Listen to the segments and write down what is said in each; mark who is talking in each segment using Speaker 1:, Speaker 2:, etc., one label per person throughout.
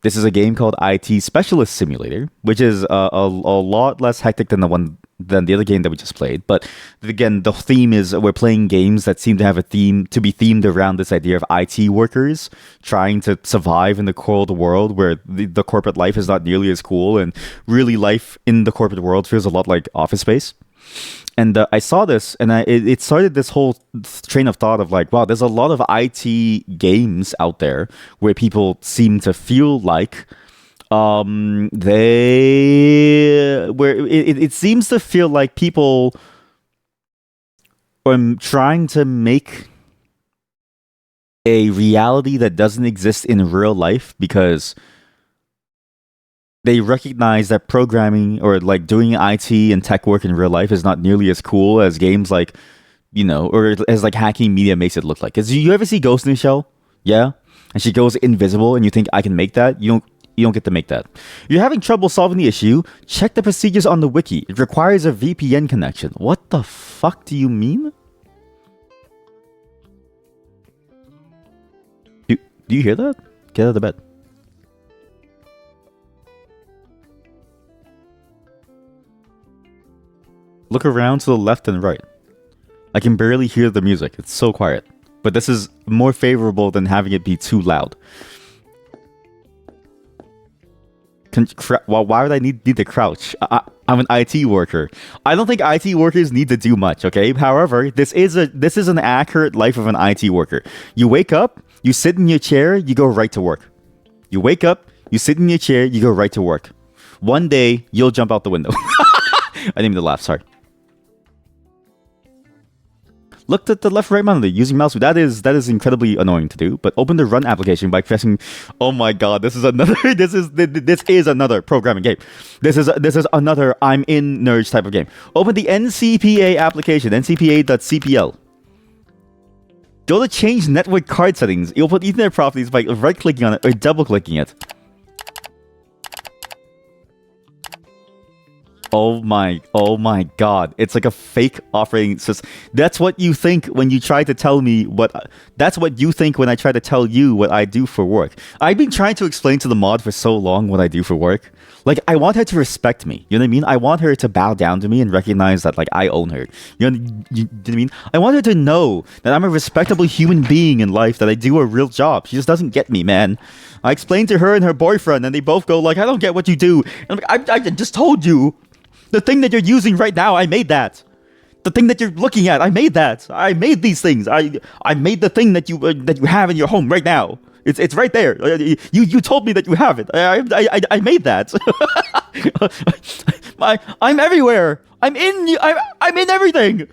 Speaker 1: This is a game called IT Specialist Simulator, which is a lot less hectic than the other game that we just played. But again, the theme is we're playing games that seem to have a theme to be themed around this idea of IT workers trying to survive in the cold world where the corporate life is not nearly as cool, and really life in the corporate world feels a lot like Office Space. And I saw this, and it started this whole train of thought of like, wow, there's a lot of IT games out there where people seem to feel like they where it seems to feel like people are trying to make a reality that doesn't exist in real life because they recognize that programming or like doing IT and tech work in real life is not nearly as cool as games like, or as like hacking media makes it look like. Cause you ever see Ghost in the Shell? Yeah. And she goes invisible and you think I can make that? You don't get to make that. You're having trouble solving the issue? Check the procedures on the wiki. It requires a VPN connection. What the fuck do you mean? Do you hear that? Get out of the bed. Look around to the left and right. I can barely hear the music. It's so quiet. But this is more favorable than having it be too loud. Why would I need to crouch? I'm an IT worker. I don't think IT workers need to do much, okay? However, this is an accurate life of an IT worker. You wake up, you sit in your chair, you go right to work. You wake up, you sit in your chair, you go right to work. One day, you'll jump out the window. I didn't mean to laugh, sorry. Look at the left right monitor using mouse. That is incredibly annoying to do. But open the run application by pressing. Oh my god, this is another. This is another programming game. This is another I'm in nerds type of game. Open the NCPA application, ncpa.cpl. Go to change network card settings. You'll put Ethernet properties by right clicking on it or double clicking it. Oh my god. It's like a fake operating system. That's what you think when you try to tell me that's what you think when I try to tell you what I do for work. I've been trying to explain to the mod for so long what I do for work. Like, I want her to respect me. You know what I mean? I want her to bow down to me and recognize that, like, I own her. You know what I mean? I want her to know that I'm a respectable human being in life, that I do a real job. She just doesn't get me, man. I explained to her and her boyfriend, and they both go like, I don't get what you do. And I'm like, I just told you. The thing that you're using right now, I made that. The thing that you're looking at, I made that. I made these things. I made the thing that you have in your home right now. It's right there. You told me that you have it. I made that. I'm everywhere. I'm in everything.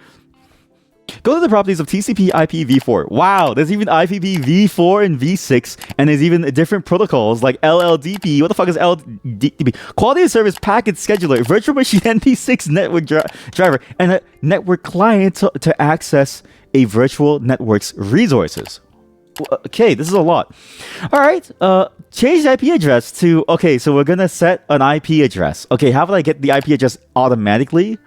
Speaker 1: Go to the properties of TCP/IP v4. Wow, there's even IPv4 and v6, and there's even different protocols like LLDP. What the fuck is LLDP? Quality of Service Packet Scheduler, Virtual Machine NP6 network driver, and a network client to access a virtual network's resources. Okay, this is a lot. All right, change the IP address to, okay, so we're gonna set an IP address. Okay, how would I get the IP address automatically?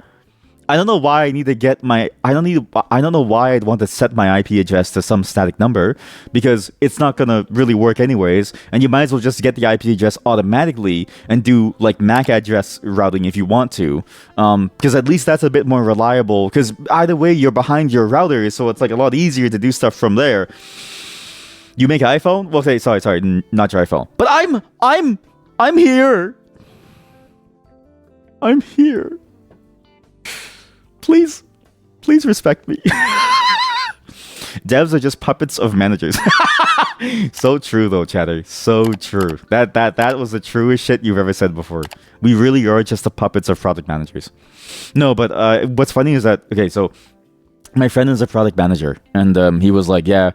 Speaker 1: I don't know why I need to get my, I don't know why I'd want to set my IP address to some static number, because it's not gonna really work anyways, and you might as well just get the IP address automatically and do like MAC address routing if you want to, because at least that's a bit more reliable, because either way you're behind your router, so it's like a lot easier to do stuff from there. You make an iPhone? Well, okay, sorry, not your iPhone. But I'm here. I'm here. Please respect me. Devs are just puppets of managers. So true though, chatter. So true. That was the truest shit you've ever said before. We really are just the puppets of product managers. No, but what's funny is that, okay, so my friend is a product manager, and he was like, yeah,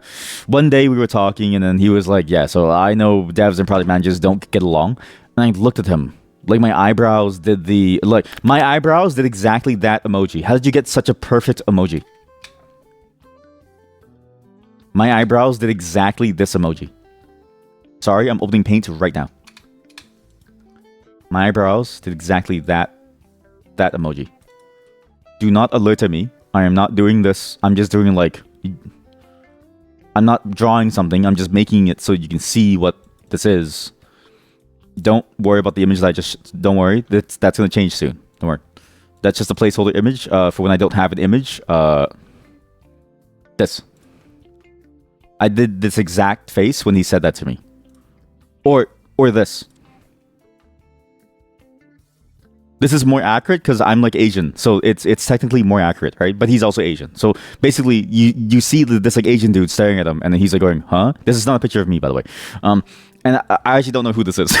Speaker 1: one day we were talking, and then he was like, yeah, so I know devs and product managers don't get along. And I looked at him. Like, my eyebrows did exactly that emoji. How did you get such a perfect emoji? My eyebrows did exactly this emoji. Sorry, I'm opening paint right now. My eyebrows did exactly that emoji. Do not alert me. I am not doing this. I'm just doing like... I'm not drawing something. I'm just making it so you can see what this is. Don't worry about the image that I just. Don't worry. That's gonna change soon. Don't worry. That's just a placeholder image for when I don't have an image. This. I did this exact face when he said that to me. Or this. This is more accurate because I'm like Asian, so it's technically more accurate, right? But he's also Asian, so basically you see this like Asian dude staring at him, and then he's like going, "Huh?" This is not a picture of me, by the way. And I actually don't know who this is.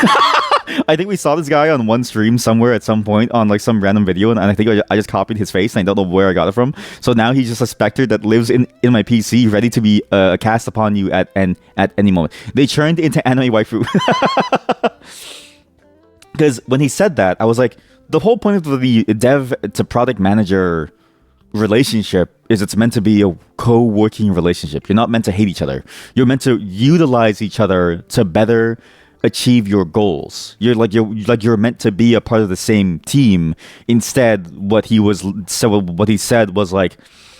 Speaker 1: I think we saw this guy on one stream somewhere at some point on like some random video, and I think I just copied his face, and I don't know where I got it from. So now he's just a specter that lives in my PC, ready to be cast upon you at any moment. They turned into anime waifu. Because when he said that, I was like, the whole point of the dev to product manager relationship is it's meant to be a co-working relationship. You're not meant to hate each other. You're meant to utilize each other to better achieve your goals. You're meant to be a part of the same team. Instead, what he said was like,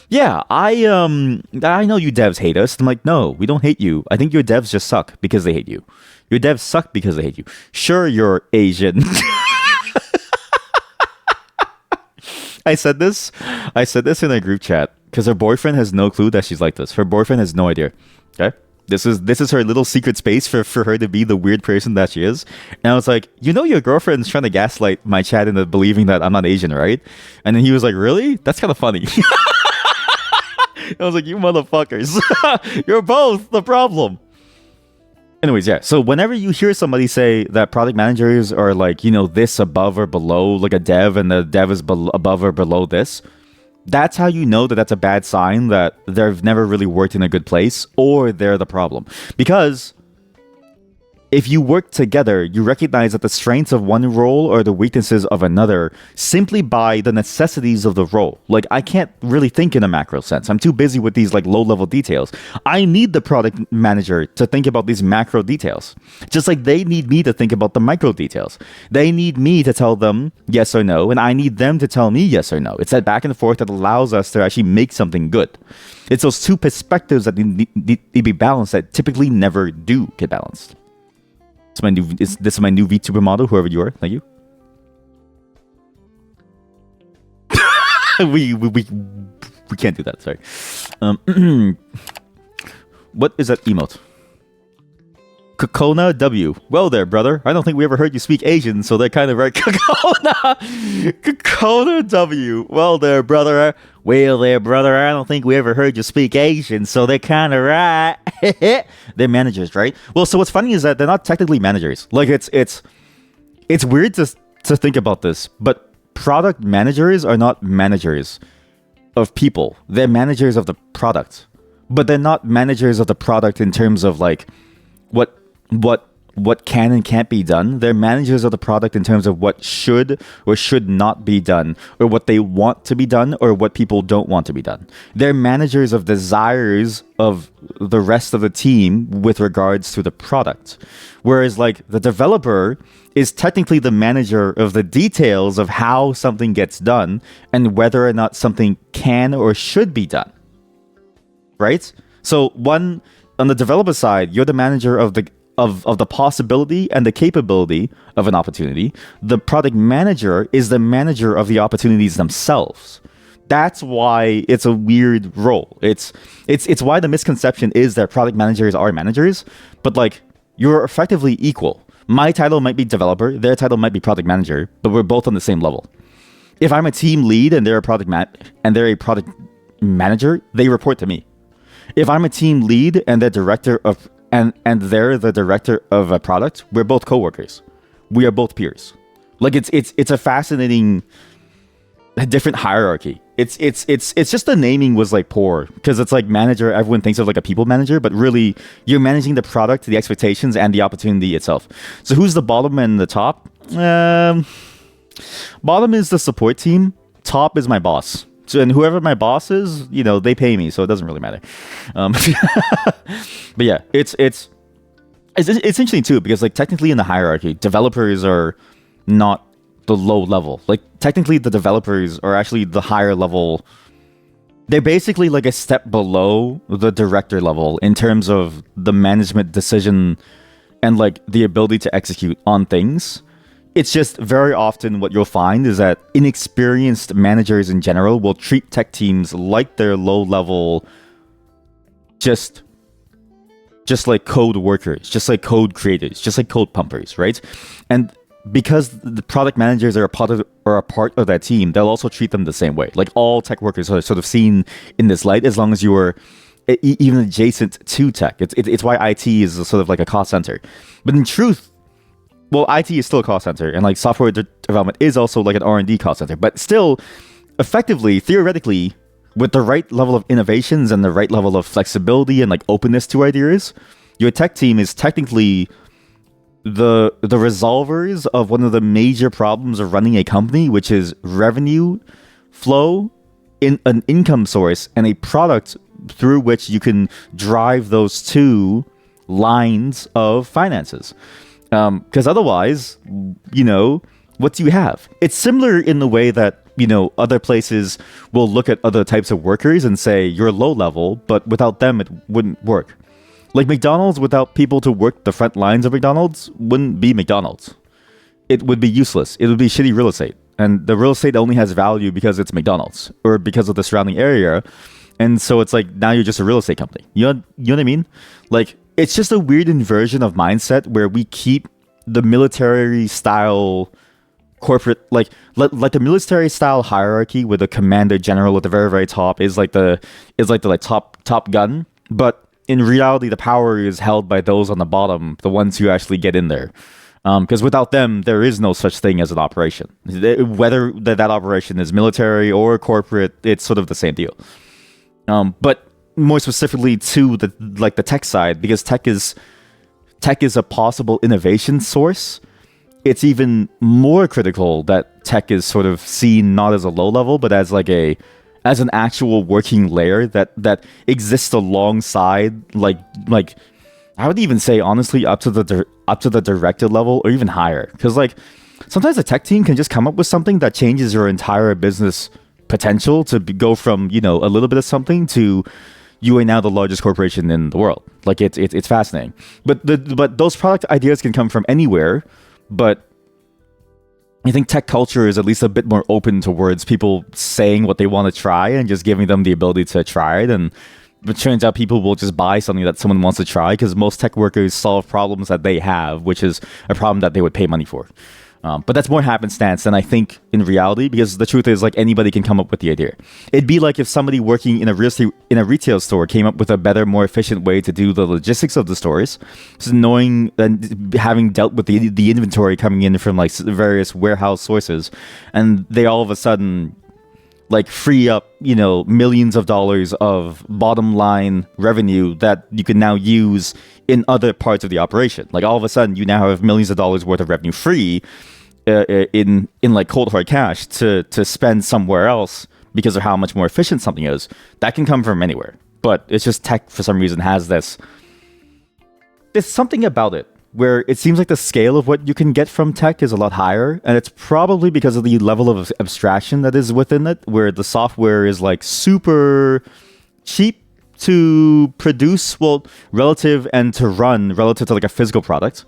Speaker 1: yeah, I know you devs hate us. I'm like, no, we don't hate you. I think your devs just suck because they hate you. Your devs suck because they hate you. Sure, you're Asian. I said this in a group chat because her boyfriend has no clue that she's like this. Her boyfriend has no idea. Okay, this is her little secret space for her to be the weird person that she is. And I was like, your girlfriend's trying to gaslight my chat into believing that I'm not Asian, right? And then he was like, really? That's kind of funny. I was like, you motherfuckers, you're both the problem. Anyways, yeah. So whenever you hear somebody say that product managers are like, this above or below, like a dev, and the dev is above or below this, that's how you know that that's a bad sign, that they've never really worked in a good place, or they're the problem. Because if you work together, you recognize that the strengths of one role or the weaknesses of another simply by the necessities of the role. Like, I can't really think in a macro sense. I'm too busy with these like low-level details. I need the product manager to think about these macro details. Just like they need me to think about the micro details. They need me to tell them yes or no, and I need them to tell me yes or no. It's that back and forth that allows us to actually make something good. It's those two perspectives that need to be balanced that typically never do get balanced. This is my new VTuber model, whoever you are. Thank you. we can't do that. Sorry. What is that emote? Kokona W. Well there, brother. I don't think we ever heard you speak Asian, so they're kind of right. Kokona W. Well there, brother. Well there, brother. I don't think we ever heard you speak Asian, so they're kind of right. They're managers, right? Well, so what's funny is that they're not technically managers. Like it's weird to think about this, but product managers are not managers of people. They're managers of the product, but they're not managers of the product in terms of like what can and can't be done. They're managers of the product in terms of what should or should not be done, or what they want to be done, or what people don't want to be done. They're managers of desires of the rest of the team with regards to the product. Whereas like the developer is technically the manager of the details of how something gets done and whether or not something can or should be done. Right? So on the developer side, you're the manager of the possibility and the capability of an opportunity. The product manager is the manager of the opportunities themselves. That's why it's a weird role. It's why the misconception is that product managers are managers, but like you're effectively equal. My title might be developer, their title might be product manager, but we're both on the same level. If I'm a team lead and they're a product manager, they report to me. If I'm a team lead and they're director of and they're the director of a product, we're both coworkers. We are both peers. Like it's a fascinating different hierarchy. It's just the naming was like poor because it's like manager. Everyone thinks of like a people manager, but really you're managing the product, the expectations, and the opportunity itself. So who's the bottom and the top? Bottom is the support team. Top is my boss. So, and whoever my boss is, they pay me, so it doesn't really matter. But yeah, it's interesting too because like technically in the hierarchy, developers are not the low level. Like technically the developers are actually the higher level. They're basically like a step below the director level in terms of the management decision and like the ability to execute on things. It's just very often what you'll find is that inexperienced managers in general will treat tech teams like they're low level, just like code workers, just like code creators, just like code pumpers, right? And because the product managers are a part of that team, they'll also treat them the same way. Like all tech workers are sort of seen in this light as long as you are even adjacent to tech. It's why IT is sort of like a cost center. But in truth, well, IT is still a cost center, and like software development is also like an R&D cost center. But still, effectively, theoretically, with the right level of innovations and the right level of flexibility and like openness to ideas, your tech team is technically the resolvers of one of the major problems of running a company, which is revenue flow, in an income source, and a product through which you can drive those two lines of finances. Because otherwise, what do you have? It's similar in the way that, other places will look at other types of workers and say, you're low level, but without them, it wouldn't work. Like McDonald's, without people to work the front lines of McDonald's, wouldn't be McDonald's. It would be useless. It would be shitty real estate. And the real estate only has value because it's McDonald's or because of the surrounding area. And so it's like, now you're just a real estate company. You know what I mean? Like, it's just a weird inversion of mindset where we keep the military style corporate, like the military style hierarchy with the commander general at the very, very top is like the top gun. But in reality, the power is held by those on the bottom, the ones who actually get in there. Because without them, there is no such thing as an operation. Whether that operation is military or corporate, it's sort of the same deal. But more specifically to the tech side, because tech is a possible innovation source, it's even more critical that tech is sort of seen not as a low level, but as as an actual working layer that exists alongside like I would even say honestly up to the director level or even higher, because like sometimes a tech team can just come up with something that changes your entire business potential to go from a little bit of something to you are now the largest corporation in the world. Like it's fascinating. But those product ideas can come from anywhere. But I think tech culture is at least a bit more open towards people saying what they want to try and just giving them the ability to try it. And it turns out people will just buy something that someone wants to try because most tech workers solve problems that they have, which is a problem that they would pay money for. But that's more happenstance than I think in reality, because the truth is like anybody can come up with the idea. It'd be like if somebody working in a retail store came up with a better, more efficient way to do the logistics of the stores. So knowing and having dealt with the inventory coming in from like various warehouse sources, and they all of a sudden like free up, millions of dollars of bottom line revenue that you can now use in other parts of the operation. Like all of a sudden you now have millions of dollars worth of revenue free in like cold hard cash to spend somewhere else because of how much more efficient something is. That can come from anywhere, but it's just tech for some reason has this. There's something about it where it seems like the scale of what you can get from tech is a lot higher, and it's probably because of the level of abstraction that is within it, where the software is like super cheap to produce, relative and to run relative to like a physical product,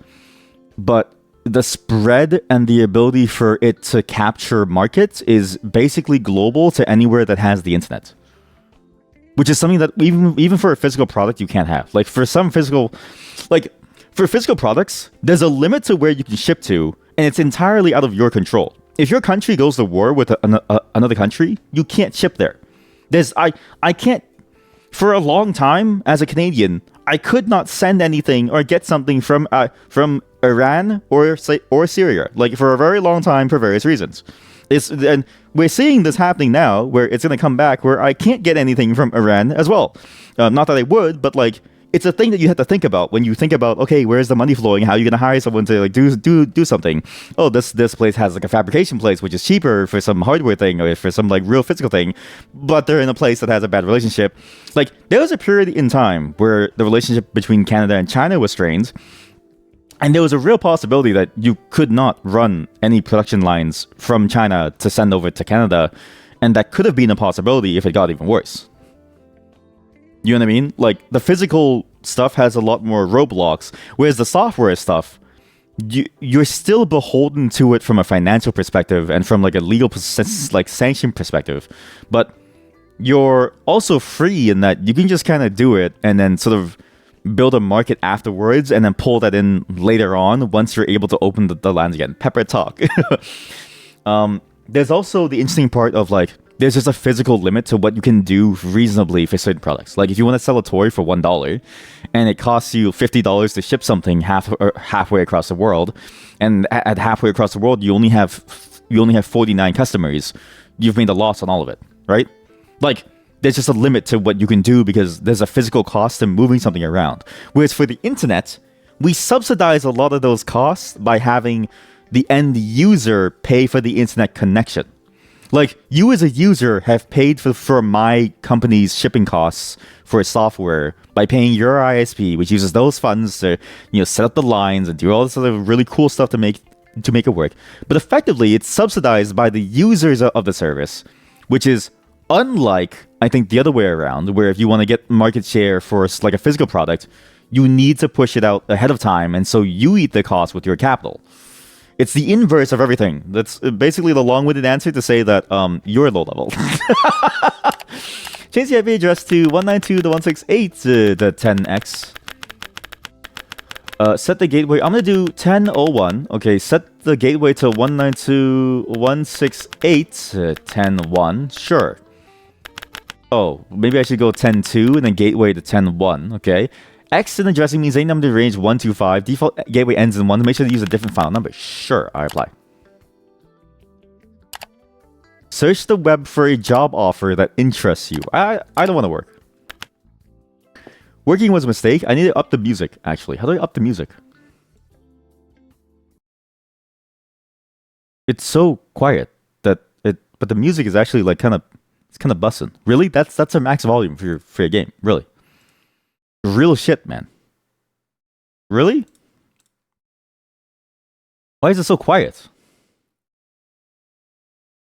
Speaker 1: but the spread and the ability for it to capture markets is basically global to anywhere that has the internet, which is something that even for a physical product you can't have. Like for physical products, there's a limit to where you can ship to, and it's entirely out of your control. If your country goes to war with another country, you can't ship there. I can't. For a long time, as a Canadian, I could not send anything or get something from Iran or Syria, like for a very long time for various reasons. And we're seeing this happening now, where it's going to come back, where I can't get anything from Iran as well. Not that I would, but like it's a thing that you have to think about when you think about, okay, where's the money flowing? How are you going to hire someone to like do something? Oh, this place has like a fabrication place, which is cheaper for some hardware thing or for some like real physical thing, but they're in a place that has a bad relationship. Like there was a period in time where the relationship between Canada and China was strained, and there was a real possibility that you could not run any production lines from China to send over to Canada, and that could have been a possibility if it got even worse. You know what I mean? Like the physical stuff has a lot more roadblocks, whereas the software stuff, you're still beholden to it from a financial perspective and from like a legal like sanction perspective, but you're also free in that you can just kind of do it and then sort of build a market afterwards and then pull that in later on once you're able to open the lands again. Pepper talk. There's also the interesting part of like there's just a physical limit to what you can do reasonably for certain products. Like if you want to sell a toy for $1 and it costs you $50 to ship something halfway across the world, and at halfway across the world you only have 49 customers, you've made a loss on all of it, right? Like there's just a limit to what you can do because there's a physical cost to moving something around. Whereas for the internet, we subsidize a lot of those costs by having the end user pay for the internet connection. Like, you as a user have paid for my company's shipping costs for software by paying your ISP, which uses those funds to, set up the lines and do all this other really cool stuff to make it work. But effectively, it's subsidized by the users of the service, which is unlike, I think, the other way around, where if you want to get market share for like a physical product, you need to push it out ahead of time, and so you eat the cost with your capital. It's the inverse of everything. That's basically the long-winded answer to say that you're low level. Change the IP address to 192.168 the 10x. Set the gateway. I'm gonna do 10.01. Okay, set the gateway to 192.168 10.1. Sure. Oh, maybe I should go 10.2 and then gateway to 10.1. Okay. X in addressing means any number in range 125. Default gateway ends in 1. Make sure to use a different file number. Sure, I apply. Search the web for a job offer that interests you. I don't want to work. Working was a mistake. I need to up the music, actually. How do I up the music? It's so quiet but the music is actually like kind of bussing. Really? That's a max volume for your game. Really? Real shit, man. Really? Why is it so quiet?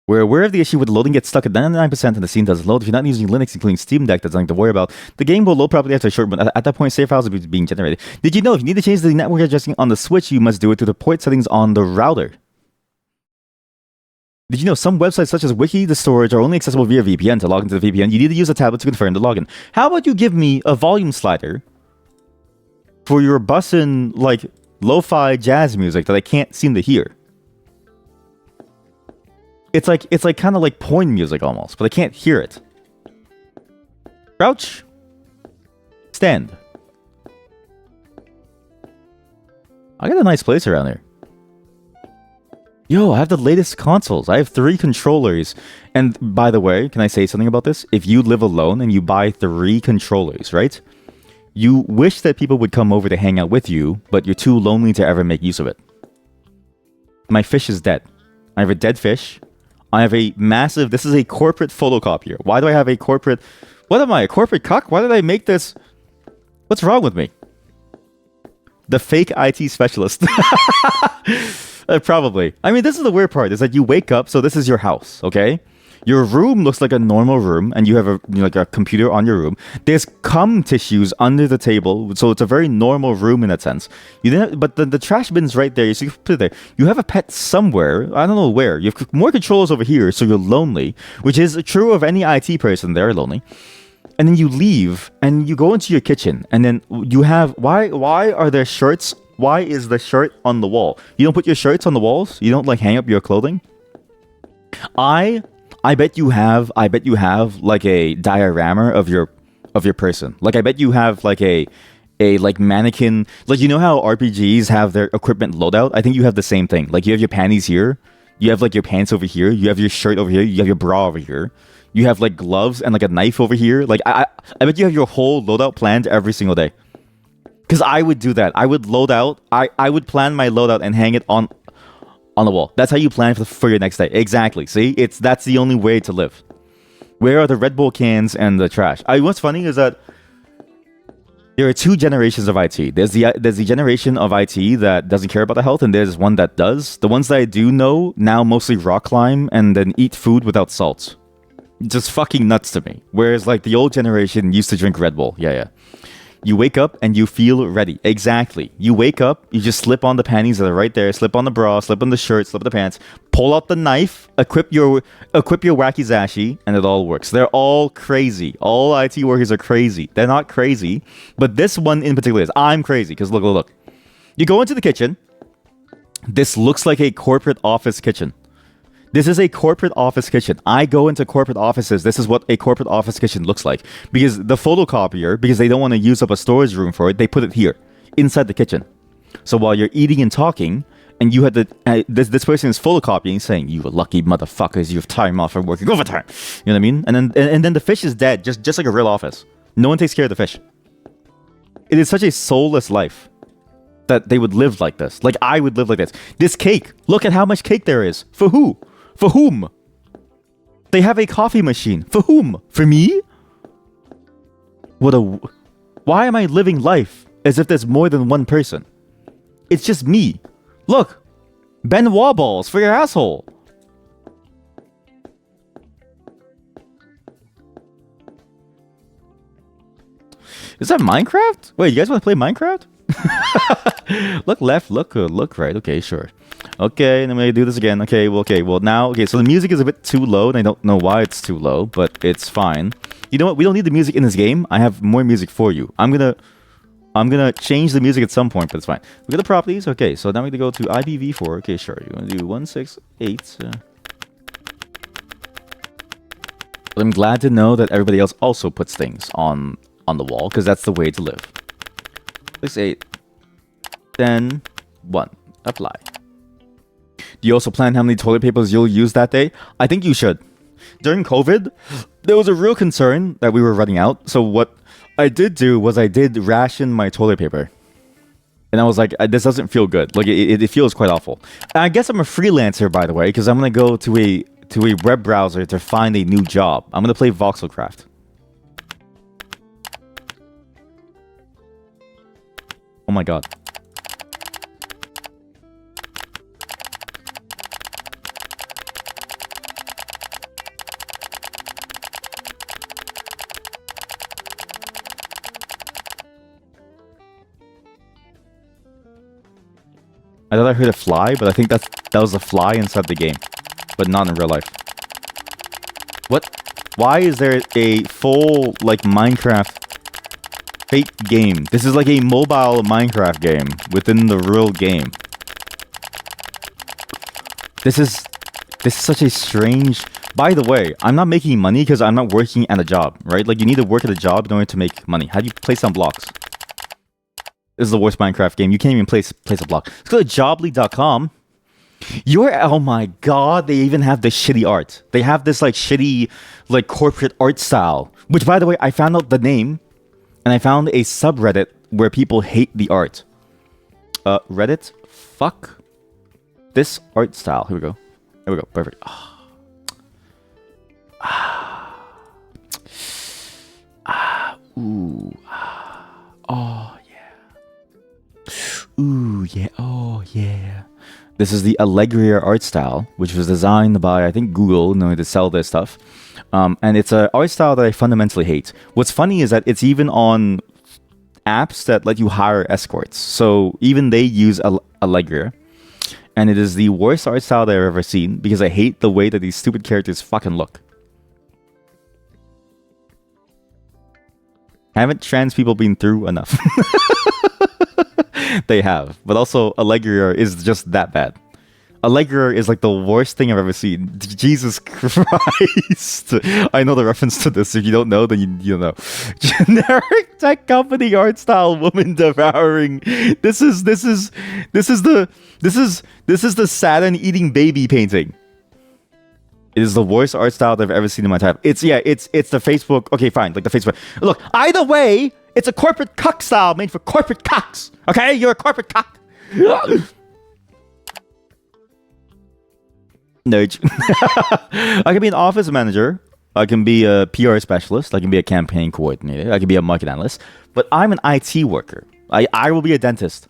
Speaker 1: We're aware of the issue with loading gets stuck at 99% and the scene doesn't load. If you're not using Linux, including Steam Deck, that's nothing to worry about. The game will load properly after a short, but at that point, save files will be being generated. Did you know if you need to change the network addressing on the Switch, you must do it through the port settings on the router? Did you know some websites such as Wiki, the storage, are only accessible via VPN? To log into the VPN, you need to use a tablet to confirm the login. How about you give me a volume slider for your bussin' like lo-fi jazz music that I can't seem to hear? It's like kind of like porn music almost, but I can't hear it. Crouch. Stand. I got a nice place around here. Yo, I have the latest consoles. I have 3 controllers. And by the way, can I say something about this? If you live alone and you buy 3 controllers, right? You wish that people would come over to hang out with you, but you're too lonely to ever make use of it. My fish is dead. I have a dead fish. I have a massive... This is a corporate photocopier. Why do I have a corporate... What am I, a corporate cuck? Why did I make this? What's wrong with me? The fake IT specialist. Probably. I mean, this is the weird part. Is that you wake up, so this is your house, okay? Your room looks like a normal room, and you have a computer on your room. There's cum tissues under the table, so it's a very normal room in that sense. But the trash bin's right there, so you put it there. You have a pet somewhere, I don't know where. You have more controls over here, so you're lonely, which is true of any IT person. They're lonely. And then you leave, and you go into your kitchen, and then you have... Why are there shirts? Why is the shirt on the wall? You don't put your shirts on the walls? You don't, like, hang up your clothing? I bet you have like a diorama of your person. Like I bet you have like a like mannequin. Like, you know how RPGs have their equipment loadout? I think you have the same thing. Like you have your panties here, you have like your pants over here, you have your shirt over here, you have your bra over here, you have like gloves and like a knife over here. Like I bet you have your whole loadout planned every single day. Because I would do that. I would load out. I would plan my loadout and hang it on the wall. That's how you plan for your next day. Exactly. See, that's the only way to live. Where are the Red Bull cans and the trash? What's funny is that there are 2 generations of IT. There's the generation of IT that doesn't care about the health, and there's one that does. The ones that I do know now mostly rock climb and then eat food without salt. Just fucking nuts to me. Whereas like the old generation used to drink Red Bull. Yeah. You wake up and you feel ready. Exactly. You wake up, you just slip on the panties that are right there, slip on the bra, slip on the shirt, slip on the pants, pull out the knife, equip your wacky zashi, and it all works. They're all crazy. All IT workers are crazy. They're not crazy, but this one in particular is. I'm crazy because look. You go into the kitchen. This looks like a corporate office kitchen. This is a corporate office kitchen. I go into corporate offices. This is what a corporate office kitchen looks like. Because the photocopier, because they don't want to use up a storage room for it, they put it here, inside the kitchen. So while you're eating and talking, and you had to, this person is photocopying, saying, "You lucky motherfuckers, you have time off from working overtime." You know what I mean? And then the fish is dead, just like a real office. No one takes care of the fish. It is such a soulless life that they would live like this. Like I would live like this. This cake. Look at how much cake there is. For who? For whom? They have a coffee machine. For whom? For me? Why am I living life as if there's more than one person? It's just me. Look. Ben Wa balls for your asshole. Is that Minecraft? Wait, you guys want to play Minecraft? Look left, look right. Okay, sure. Okay, and then we do this again. Okay, well now, so the music is a bit too low, and I don't know why it's too low, but it's fine. You know what? We don't need the music in this game. I have more music for you. I'm gonna change the music at some point, but it's fine. Look at the properties. Okay, so now we go to IPv4. Okay, sure. You want to do 168. But I'm glad to know that everybody else also puts things on the wall, because that's the way to live. 68. Then 1. Apply. Do you also plan how many toilet papers you'll use that day? I think you should. During COVID, there was a real concern that we were running out. So what I did do was I did ration my toilet paper. And I was like, this doesn't feel good. Like, it feels quite awful. And I guess I'm a freelancer, by the way, because I'm going to go to a web browser to find a new job. I'm going to play Voxelcraft. Oh my god. I thought I heard a fly, but I think that was a fly inside the game, but not in real life. What? Why is there a full, like, Minecraft fake game? This is like a mobile Minecraft game within the real game. This is such a strange... By the way, I'm not making money because I'm not working at a job, right? Like, you need to work at a job in order to make money. How do you place down blocks? This is the worst Minecraft game. You can't even place a block. Let's go to jobly.com. Oh my god, they even have the shitty art. They have this like shitty like corporate art style. Which, by the way, I found out the name, and I found a subreddit where people hate the art. Reddit? Fuck this art style. Here we go. There we go. Perfect. Ooh. Oh, yeah. Ooh, yeah. Oh, yeah. This is the Allegria art style, which was designed by, I think, Google in order to sell their stuff. And it's an art style that I fundamentally hate. What's funny is that it's even on apps that let you hire escorts. So even they use Allegria. And it is the worst art style that I've ever seen because I hate the way that these stupid characters fucking look. Haven't trans people been through enough? They have. But also, Allegria is just that bad. Allegria is like the worst thing I've ever seen. Jesus Christ. I know the reference to this. If you don't know, then you don't know. Generic tech company art style woman devouring. This is the Saturn eating baby painting. It is the worst art style that I've ever seen in my time. It's the Facebook. Okay, fine. Like the Facebook. Look, either way, it's a corporate cuck style made for corporate cocks. Okay, you're a corporate cock. Nerd. I can be an office manager. I can be a PR specialist. I can be a campaign coordinator. I can be a market analyst. But I'm an IT worker. I will be a dentist.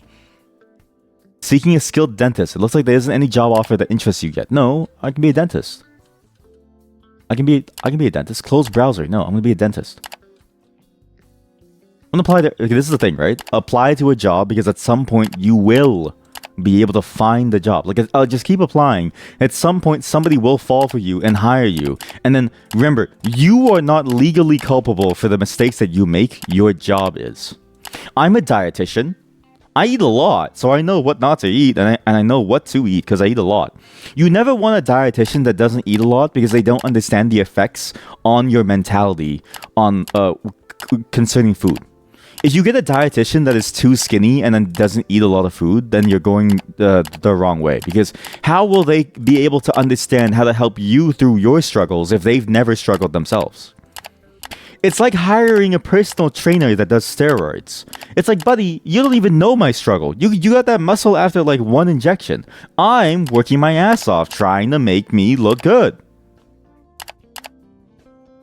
Speaker 1: Seeking a skilled dentist. It looks like there isn't any job offer that interests you yet. No, I can be a dentist. I can be a dentist. Close browser. No, I'm gonna be a dentist. I'm gonna apply to, okay, this is the thing, right? Apply to a job because at some point you will be able to find the job. Like, just keep applying. At some point, somebody will fall for you and hire you. And then remember, you are not legally culpable for the mistakes that you make. Your job is. I'm a dietitian. I eat a lot, so I know what not to eat, and I know what to eat because I eat a lot. You never want a dietitian that doesn't eat a lot because they don't understand the effects on your mentality on concerning food. If you get a dietitian that is too skinny and then doesn't eat a lot of food, then you're going the wrong way. Because how will they be able to understand how to help you through your struggles if they've never struggled themselves? It's like hiring a personal trainer that does steroids. It's like, buddy, you don't even know my struggle. You got that muscle after like one injection. I'm working my ass off trying to make me look good.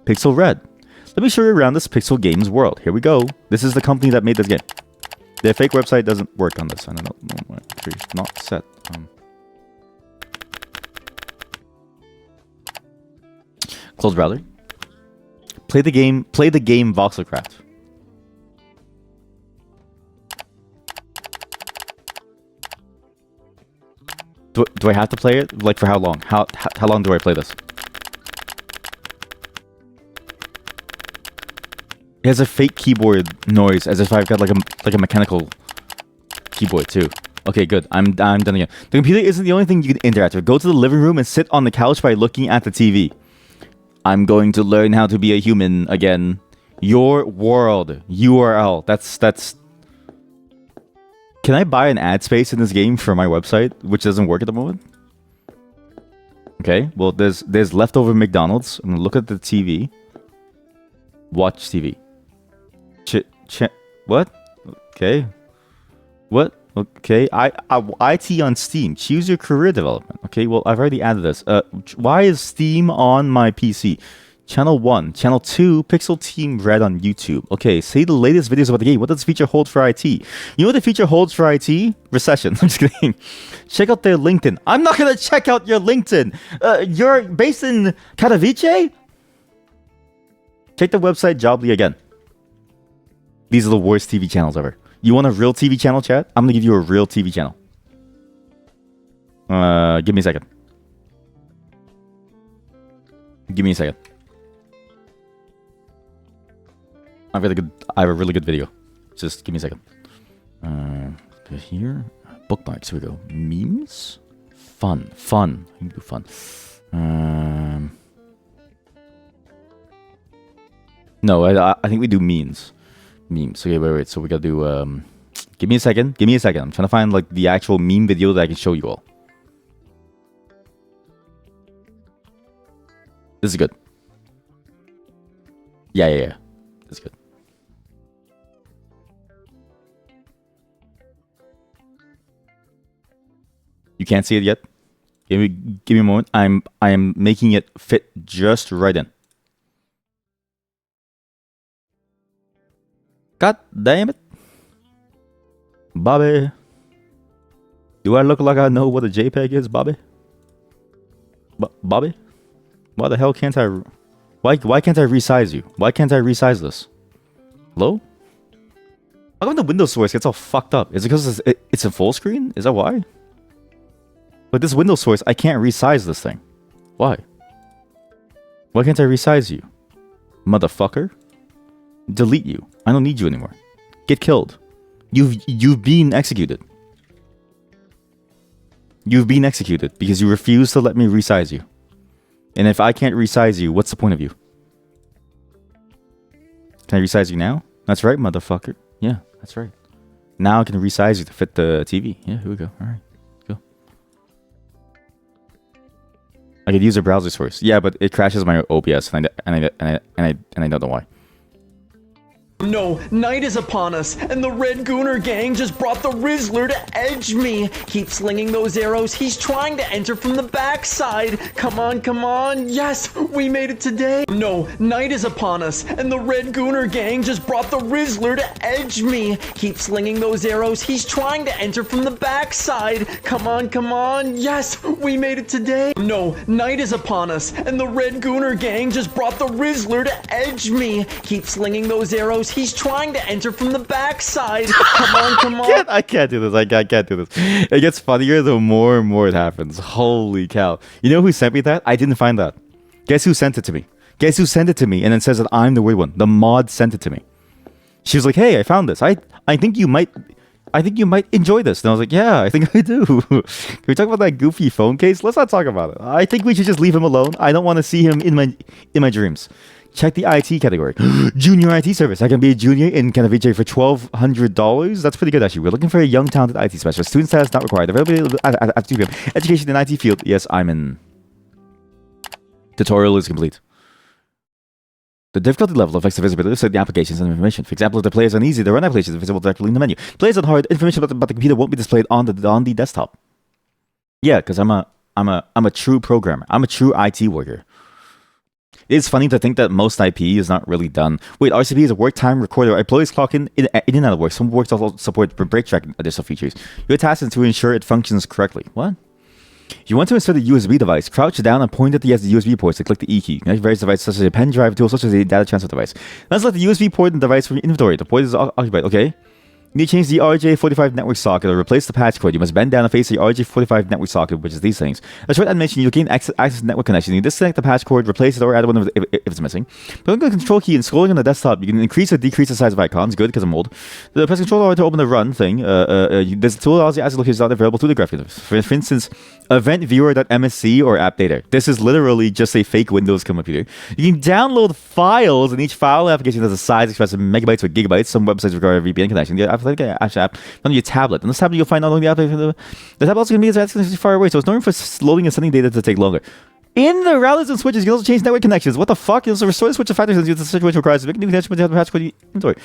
Speaker 1: Pixel Red. Let me show you around this Pixel Games world. Here we go. This is the company that made this game. Their fake website doesn't work on this. I don't know. It's not set. Close browser. Play the game Voxelcraft. Do I have to play it? Like for how long? How long do I play this? It has a fake keyboard noise as if I've got like a mechanical keyboard too. Okay, good. I'm done again. The computer isn't the only thing you can interact with. Go to the living room and sit on the couch by looking at the TV. I'm going to learn how to be a human again. Your world URL. That's. Can I buy an ad space in this game for my website, which doesn't work at the moment? Okay. Well, there's leftover McDonald's. I'm gonna look at the TV. Watch TV. What? Okay. What? Okay. IT on Steam. Choose your career development. Okay. Well, I've already added this. Why is Steam on my PC? Channel 1. Channel 2, Pixel Team Red on YouTube. Okay, say the latest videos about the game. What does the feature hold for IT? You know what the feature holds for IT? Recession. I'm just kidding. Check out their LinkedIn. I'm not going to check out your LinkedIn. You're based in Katowice? Check the website Jobly again. These are the worst TV channels ever. You want a real TV channel, chat? I'm going to give you a real TV channel. Give me a second. Give me a second. I have a really good video. Just give me a second. Here, bookmarks. Here we go. Memes, fun. We can do fun. No, I think we do memes. Okay, wait. So we gotta do. Give me a second. I'm trying to find like the actual meme video that I can show you all. This is good. Yeah. This is good. You can't see it yet? Give me a moment. I am making it fit just right in. God damn it. Bobby. Do I look like I know what a JPEG is, Bobby? Bobby? Why the hell can't I... Why can't I resize you? Why can't I resize this? Hello? How come the Windows source gets all fucked up? Is it because it's a full screen? Is that why? But this Windows source, I can't resize this thing. Why? Why can't I resize you? Motherfucker. Delete you. I don't need you anymore. Get killed. You've been executed. You've been executed because you refuse to let me resize you. And if I can't resize you, what's the point of you? Can I resize you now? That's right, motherfucker. Yeah, that's right. Now I can resize you to fit the TV. Yeah, here we go. All right, go. I could use a browser source. Yeah, but it crashes my OBS, and I don't know why.
Speaker 2: No, night is upon us, and the Red Gooner gang just brought the Rizzler to edge me. Keep slinging those arrows. He's trying to enter from the backside. Come on, come on. Yes, we made it today. No, night is upon us, and the Red Gooner gang just brought the Rizzler to edge me. Keep slinging those arrows. He's trying to enter from the backside. Come on, come on. Yes, we made it today. No, night is upon us, and the Red Gooner gang just brought the Rizzler to edge me. Keep slinging those arrows. He's trying to enter from the backside. Come on, come on.
Speaker 1: I can't do this. I can't do this. It gets funnier the more and more it happens. Holy cow. You know who sent me that? I didn't find that. Guess who sent it to me? Guess who sent it to me and then says that I'm the weird one? The mod sent it to me. She was like, hey, I found this. I think you might enjoy this. And I was like, yeah, I think I do. Can we talk about that goofy phone case? Let's not talk about it. I think we should just leave him alone. I don't want to see him in my dreams. Check the IT category. Junior IT service. I can be a junior in Kanaviche for $1,200. That's pretty good, actually. We're looking for a young, talented IT specialist. Student status not required. Availability at 2 p.m. Education in IT field. Yes, I'm in. Tutorial is complete. The difficulty level affects the visibility of certain applications and information. For example, if the player is uneasy, the run application is visible directly in the menu. Players on hard, information about the computer won't be displayed on the desktop. Yeah, because I'm a true programmer. I'm a true IT worker. It's funny to think that most IP is not really done. Wait, RCP is a work time recorder. Employees clock in and out of work. Some works also support break tracking additional features. Your task is to ensure it functions correctly. What? You want to insert a USB device. Crouch down and point at the USB ports and click the E key. Connect various devices such as a pen drive tool, such as a data transfer device. Now select the USB port and device from your inventory. The port is occupied. Okay. You need to change the RJ45 network socket or replace the patch cord. You must bend down and face the RJ45 network socket, which is these things. A short animation, you'll gain access to network connection. You disconnect the patch cord, replace it, or add one if it's missing. Putting the control key and scrolling on the desktop, you can increase or decrease the size of icons. Good, because I'm old. Press control R to open the run thing. There's a tool that allows you access locations not available through the graphic. For instance, eventviewer.msc or app data. This is literally just a fake Windows computer. You can download files, and each file application has a size expressed in megabytes or gigabytes. Some websites require a VPN connection. The app on your tablet. On this tablet, you'll find not only the application, the tablet also can be as far away, so it's known for loading and sending data to take longer. In the routers and switches, you can also change network connections. What the fuck? You also restore the switch of factors and use the situation requires making new connection with the patch code inventory.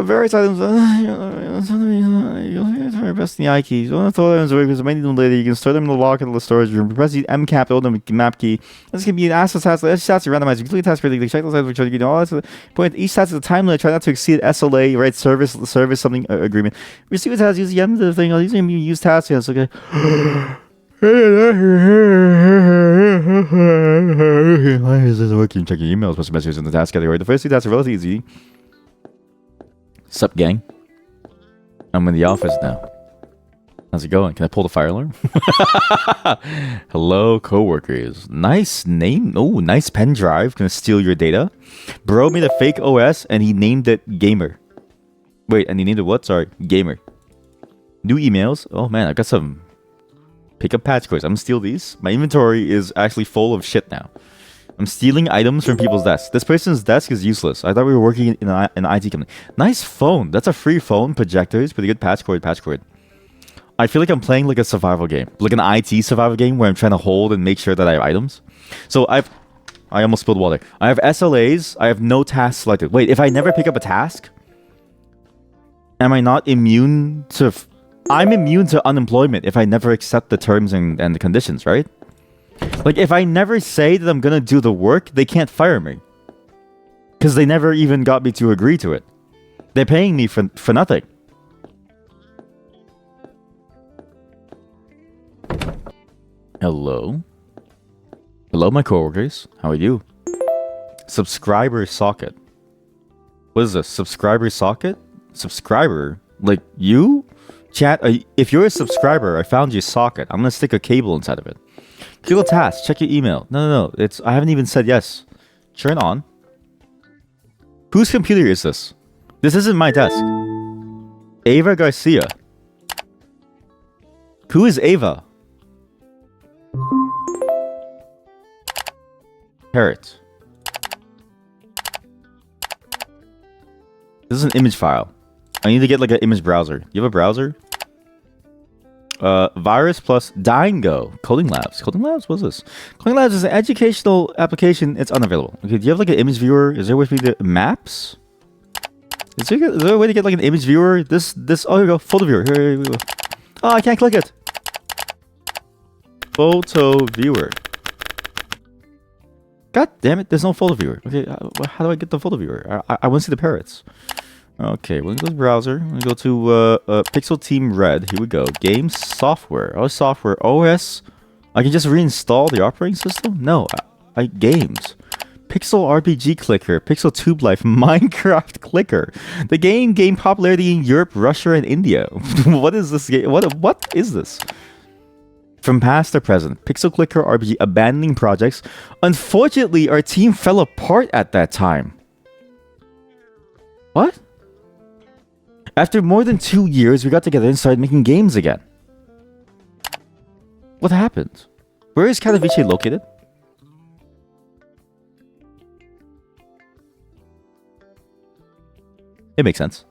Speaker 1: Various items. Best in the I keys. Don't throw items away because I might need them later. You can store them in the locker in the storage room. Press the M cap to open the map key. This can be an access task. Each task is randomized. You complete task critically. Check those items which are you know all that. Point each task is a time limit. Try not to exceed SLA, right? Service something agreement. Receive a task. Use the M thing. I'll use task. Yes, okay. Why is this working? Check your emails. Post messages in the task category. The first two tasks are relatively easy. Sup, gang? I'm in the office now. How's it going? Can I pull the fire alarm? Hello, coworkers. Nice name. Oh, nice pen drive. Gonna steal your data. Bro made a fake OS and he named it Gamer. Wait, and he named it what? Sorry, Gamer. New emails. Oh man, I got some pickup patch codes. I'm gonna steal these. My inventory is actually full of shit now. I'm stealing items from people's desks. This person's desk is useless. I thought we were working in an IT company. Nice phone. That's a free phone. Projectors. Pretty good. Patch cord. I feel like I'm playing like a survival game. Like an IT survival game where I'm trying to hold and make sure that I have items. So I almost spilled water. I have SLAs. I have no tasks selected. Wait, if I never pick up a task, am I not immune to... I'm immune to unemployment if I never accept the terms and the conditions, right? Like, if I never say that I'm gonna do the work, they can't fire me. Because they never even got me to agree to it. They're paying me for nothing. Hello? Hello, my coworkers. How are you? Subscriber socket. What is this? Subscriber socket? Subscriber? Like, you? Chat, if you're a subscriber, I found your socket. I'm gonna stick a cable inside of it. Google Task, check your email. No. I haven't even said yes. Turn on. Whose computer is this? This isn't my desk. Ava Garcia. Who is Ava? Parrot. This is an image file. I need to get like an image browser. You have a browser? Virus plus Dingo. Coding Labs. Coding Labs? What's this? Coding Labs is an educational application. It's unavailable. Okay, do you have like an image viewer? Is there a way for me to maps? Is there a way to get like an image viewer? This. Oh, here we go. Photo viewer. Here we go. Oh, I can't click it. Photo viewer. God damn it! There's no photo viewer. Okay, how do I get the photo viewer? I want to see the parrots. Okay, we're gonna go to browser. We're gonna go to Pixel Team Red. Here we go. Game software. Oh, software. OS. I can just reinstall the operating system? No, I games. Pixel RPG Clicker. Pixel Tube Life. Minecraft Clicker. The game gained popularity in Europe, Russia, and India. What is this game? What is this? From past to present, Pixel Clicker RPG abandoning projects. Unfortunately, our team fell apart at that time. What? After more than 2 years, we got together and started making games again. What happened? Where is Katowice located? It makes sense.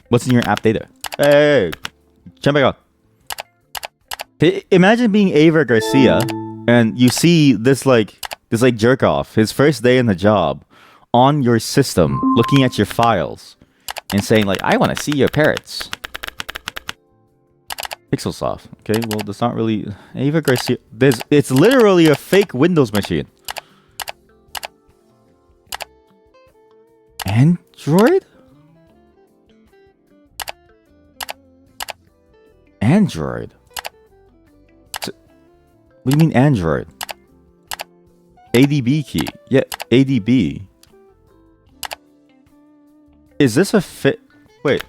Speaker 1: What's in your app data? Hey, jump back on. Imagine being Ava Garcia and you see this jerk off, his first day in the job, on your system, looking at your files and saying like, I want to see your parrots. Pixelsoft. Okay, well, that's not really Ava Garcia. It's literally a fake Windows machine. Android? Android? What do you mean Android? ADB key. Yeah, ADB. Is this a fit? Wait.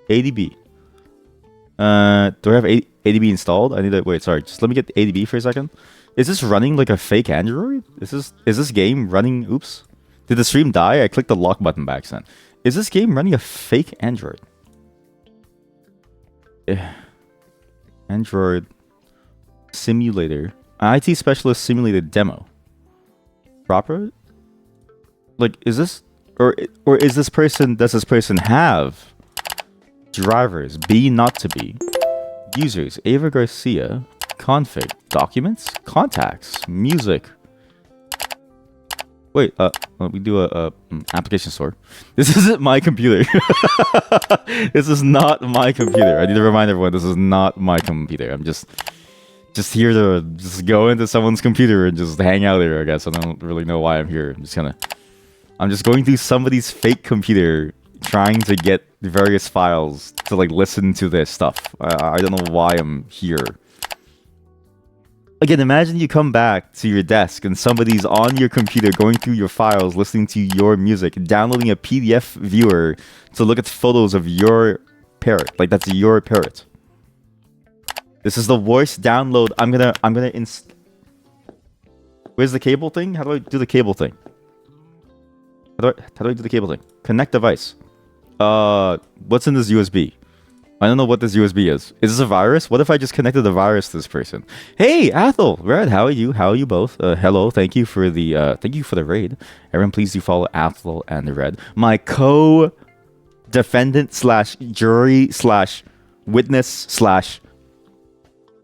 Speaker 1: ADB. Do I have ADB installed? I need to wait. Sorry, just let me get the ADB for a second. Is this running like a fake Android? Is this game running? Oops. Did the stream die? I clicked the lock button back then. Is this game running a fake Android? Android simulator. IT specialist simulated demo. Proper? Like, is this or is this person? Does this person have drivers? B not to be. Users. Ava Garcia. Config. Documents. Contacts. Music. Wait, we do a application store. This isn't my computer. This is not my computer. I need to remind everyone this is not my computer. I'm just here to just go into someone's computer and just hang out there, I guess. I don't really know why I'm here. I'm just going through somebody's fake computer trying to get the various files to like listen to this stuff. I don't know why I'm here. Again, imagine you come back to your desk and somebody's on your computer going through your files, listening to your music, downloading a PDF viewer to look at photos of your parrot. Like, that's your parrot. This is the worst download. I'm gonna Where's the cable thing? How do I do the cable thing? How do I do the cable thing? Connect device. What's in this USB? I don't know what this USB is. Is this a virus? What if I just connected the virus to this person? Hey, Athel, Red, how are you? How are you both? Hello, thank you for the raid. Everyone, please do follow Athel and the Red, my co-defendant / jury / witness /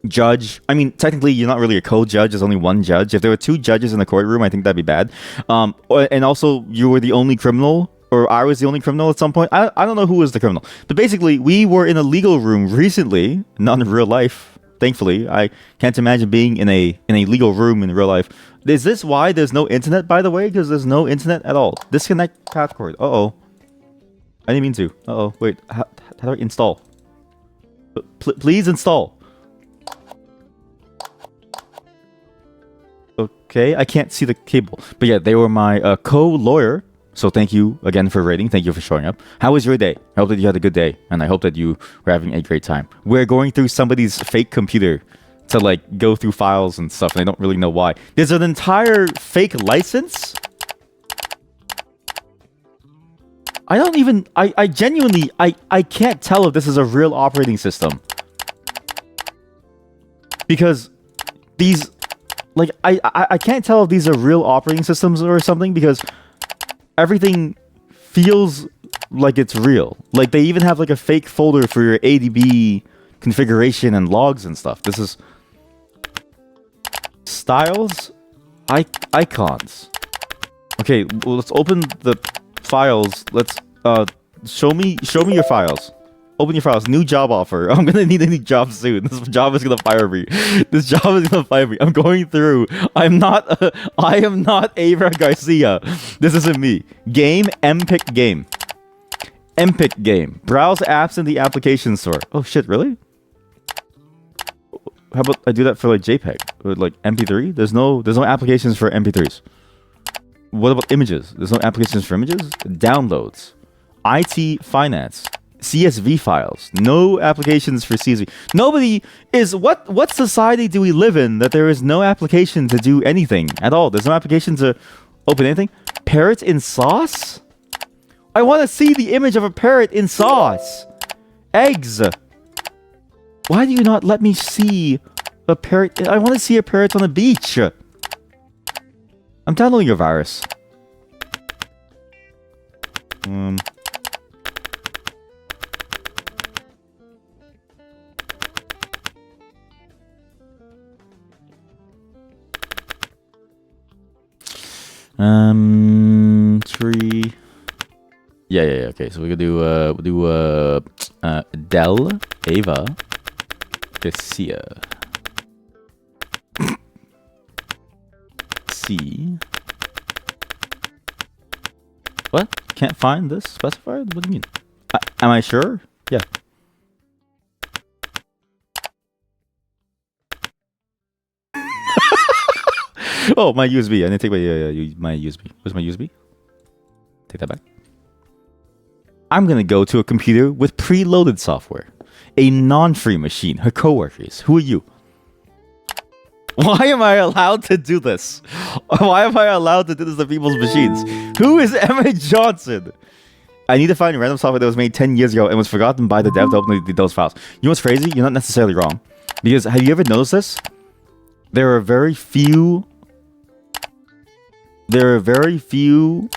Speaker 1: judge. I mean, technically, you're not really a co-judge. There's only one judge. If there were 2 judges in the courtroom, I think that'd be bad. And also, you were the only criminal. Or I was the only criminal at some point. I don't know who was the criminal. But basically, we were in a legal room recently. Not in real life, thankfully. I can't imagine being in a legal room in real life. Is this why there's no internet, by the way? Because there's no internet at all. Disconnect path cord. Uh-oh. I didn't mean to. Uh-oh. Wait. How do I install? Please install. Okay. I can't see the cable. But yeah, they were my co-lawyer. So thank you again for rating. Thank you for showing up. How was your day? I hope that you had a good day, and I hope that you were having a great time. We're going through somebody's fake computer to like go through files and stuff, and I don't really know why. There's an entire fake license. I don't even... I genuinely... I can't tell if this is a real operating system. Because these... Like, I can't tell if these are real operating systems or something, because everything feels like it's real. Like, they even have, like, a fake folder for your ADB configuration and logs and stuff. This is... Styles? Icons. Okay, well, let's open the files. Let's, show me your files. Open your files. New job offer. I'm gonna need a new job soon. This job is gonna fire me. This job is gonna fire me. I'm going through. I am not Ava Garcia. This isn't me. Game, MPic game. MPic game. Browse apps in the application store. Oh shit, really? How about I do that for like JPEG? Or like MP3? There's no applications for MP3s. What about images? There's no applications for images? Downloads. IT finance. CSV files. No applications for CSV. Nobody is... What society do we live in that there is no application to do anything at all? There's no application to open anything? Parrot in sauce? I want to see the image of a parrot in sauce. Eggs. Why do you not let me see a parrot? I want to see a parrot on the beach. I'm downloading your virus. Tree. Yeah. Okay, so we could do Del Ava Garcia. C. What? Can't find this specified? What do you mean? Am I sure? Yeah. Oh, my USB. I need to take my USB. Where's my USB? Take that back. I'm gonna go to a computer with preloaded software. A non-free machine. Her coworkers. Who are you? Why am I allowed to do this? Why am I allowed to do this to people's machines? Who is Emma Johnson? I need to find random software that was made 10 years ago and was forgotten by the dev to open those files. You know what's crazy? You're not necessarily wrong. Because have you ever noticed this? There are very few... There are very few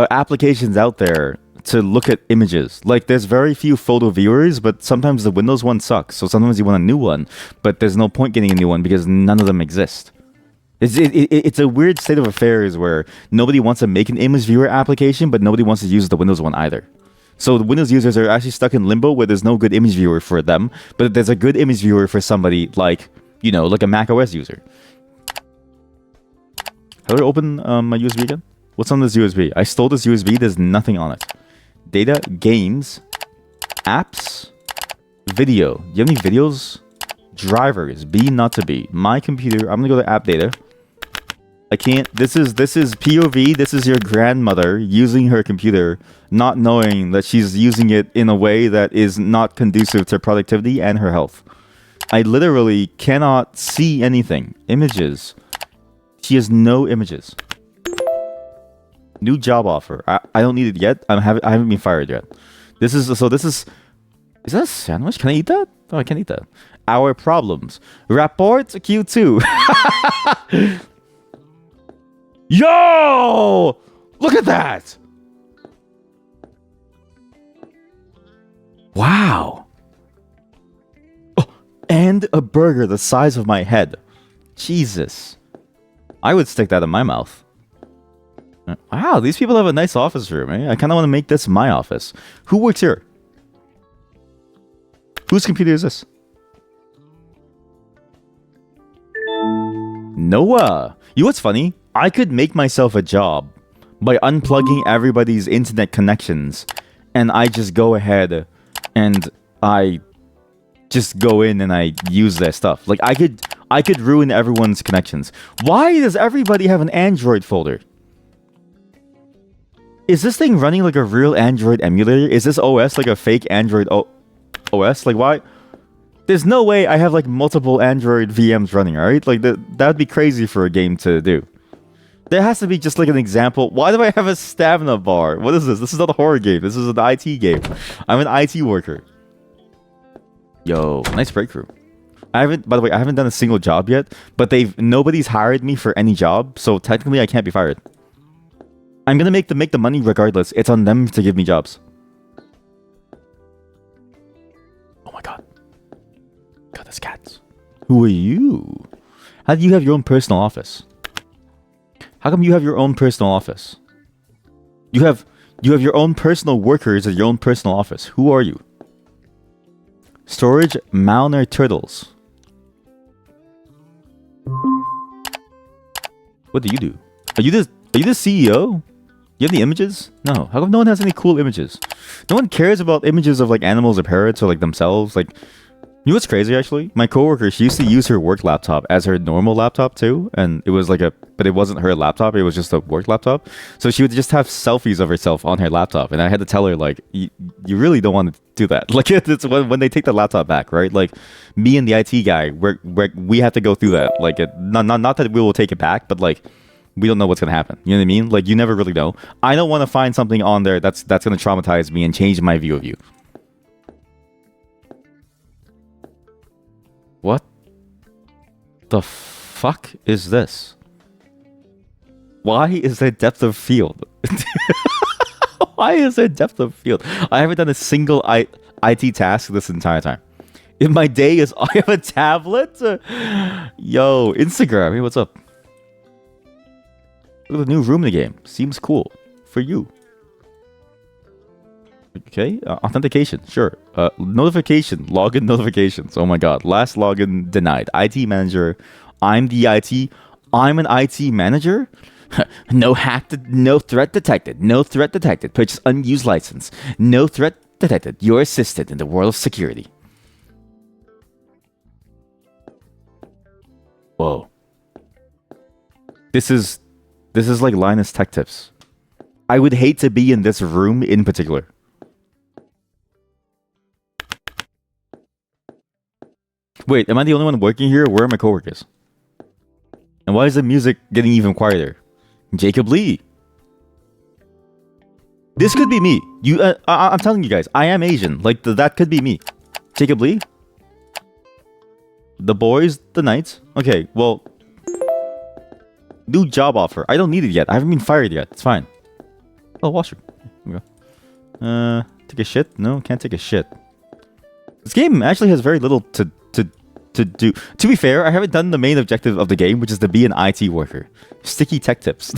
Speaker 1: applications out there to look at images. Like, there's very few photo viewers, but sometimes the Windows one sucks. So sometimes you want a new one, but there's no point getting a new one because none of them exist. It's a weird state of affairs where nobody wants to make an image viewer application, but nobody wants to use the Windows one either. So the Windows users are actually stuck in limbo where there's no good image viewer for them, but there's a good image viewer for somebody like, you know, like a Mac OS user. How do I open my USB again? What's on this USB? I stole this USB. There's nothing on it. Data, games, apps, video. Do you have any videos? Drivers, be not to be. My computer. I'm gonna go to app data. I can't. This is POV. This is your grandmother using her computer, not knowing that she's using it in a way that is not conducive to productivity and her health. I literally cannot see anything. Images. She has no images. New job offer. I don't need it yet. I haven't been fired yet. This is... Is that a sandwich? Can I eat that? Oh, I can't eat that. Our problems. Rapport Q2. Yo! Look at that! Wow. Oh, and a burger the size of my head. Jesus. I would stick that in my mouth. Wow, these people have a nice office room, eh? I kind of want to make this my office. Who works here? Whose computer is this? Noah. You know what's funny? I could make myself a job by unplugging everybody's internet connections and I just go ahead and I just go in and I use their stuff. Like I could ruin everyone's connections. Why does everybody have an Android folder? Is this thing running like a real Android emulator? Is this OS like a fake Android OS? Like why? There's no way I have like multiple Android VMs running, alright? Like that'd be crazy for a game to do. There has to be just like an example. Why do I have a stamina bar? What is this? This is not a horror game. This is an IT game. I'm an IT worker. Yo, nice breakthrough. By the way, I haven't done a single job yet, but nobody's hired me for any job, so technically I can't be fired. I'm gonna make the money regardless. It's on them to give me jobs. Oh my god. God, there's cats. Who are you? How do you have your own personal office? How come you have your own personal office? You have your own personal workers at your own personal office. Who are you? Storage Mauner Turtles. What do you do? Are you the CEO? You have the images? No. How come no one has any cool images? No one cares about images of like animals or parrots or like themselves. Like, you know what's crazy actually? My coworker, she used to use her work laptop as her normal laptop too, and it was like but it wasn't her laptop. It was just a work laptop. So she would just have selfies of herself on her laptop, and I had to tell her like, you really don't want to do that. Like it's when they take the laptop back, right? Like me and the IT guy, we have to go through that. Like not that we will take it back, but like we don't know what's gonna happen. You know what I mean? Like you never really know. I don't want to find something on there that's gonna traumatize me and change my view of you. What the fuck is this? Why is there depth of field? Why is there depth of field? I haven't done a single IT task this entire time. In my day is I have a tablet? Yo, Instagram. Hey, what's up? Look at the new room in the game. Seems cool. For you. Okay, authentication, sure. Notification, login notifications. Oh my god, last login denied. IT manager, I'm the IT. I'm an IT manager? No threat detected. No threat detected. Purchase unused license. No threat detected. Your assistant in the world of security. Whoa. This is like Linus Tech Tips. I would hate to be in this room in particular. Wait, am I the only one working here? Where are my coworkers? And why is the music getting even quieter? Jacob Lee. This could be me. I'm telling you guys, I am Asian. Like, that could be me. Jacob Lee? The boys, the knights? Okay, well... New job offer. I don't need it yet. I haven't been fired yet. It's fine. Oh, washroom. Here we go. Take a shit? No, can't take a shit. This game actually has very little to do. To be fair, I haven't done the main objective of the game, which is to be an IT worker. Sticky tech tips.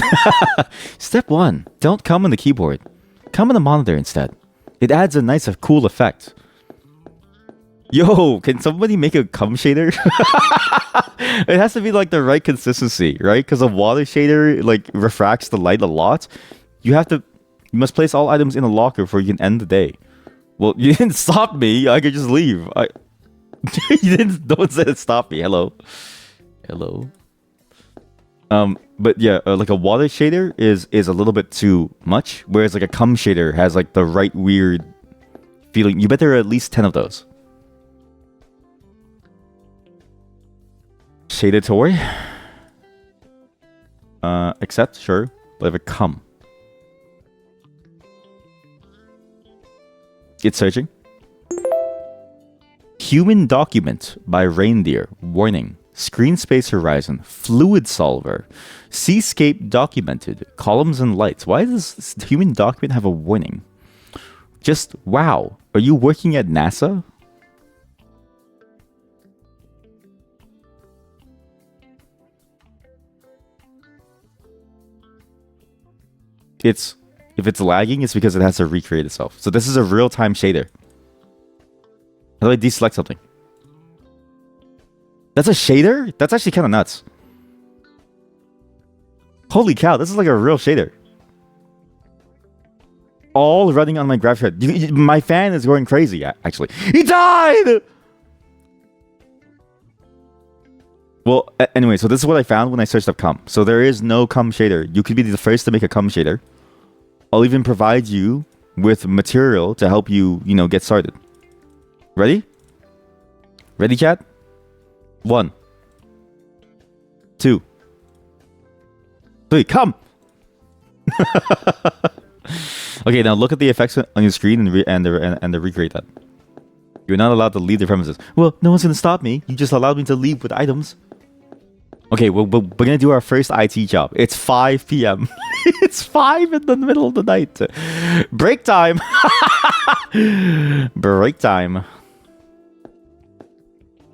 Speaker 1: Step 1. Don't come on the keyboard. Come on the monitor instead. It adds a nice, cool effect. Yo, can somebody make a cum shader? It has to be like the right consistency, right? Because a water shader like refracts the light a lot. You must place all items in a locker before you can end the day. Well, you didn't stop me. I could just leave. Don't say to stop me. Hello. But yeah, like a water shader is a little bit too much, whereas like a cum shader has like the right weird feeling. You bet there are at least 10 of those. Shaded toy. Accept, sure. But if a cum. It's searching. Human document by Reindeer. Warning. Screen space horizon. Fluid solver. Seascape documented. Columns and lights. Why does this human document have a warning? Just wow. Are you working at NASA? If it's lagging, it's because it has to recreate itself. So this is a real-time shader. How do I deselect something? That's a shader? That's actually kind of nuts. Holy cow, this is like a real shader. all running on my graphics card. My fan is going crazy, actually. He died! Well, anyway, so this is what I found when I searched up cum. So there is no cum shader. You could be the first to make a cum shader. I'll even provide you with material to help you, get started. Ready? Ready, chat? 1, 2, 3, come! Okay, now look at the effects on your screen and recreate that. You're not allowed to leave the premises. Well, no one's gonna stop me. You just allowed me to leave with items. Okay, we're gonna do our first IT job. It's 5 p.m. It's 5 in the middle of the night. Break time. Break time.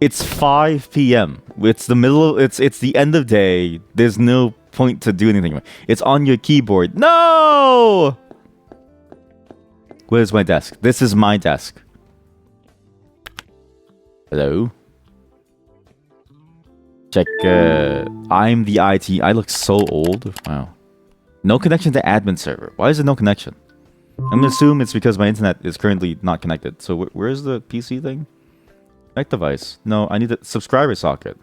Speaker 1: It's 5 p.m. It's the end of day. There's no point to do anything. It's on your keyboard. No! Where's my desk? This is my desk. Hello? Check, I'm the IT. I look so old. Wow. No connection to admin server. Why is there no connection? I'm gonna assume it's because my internet is currently not connected. So where's the PC thing? Connect device. No, I need the subscriber socket.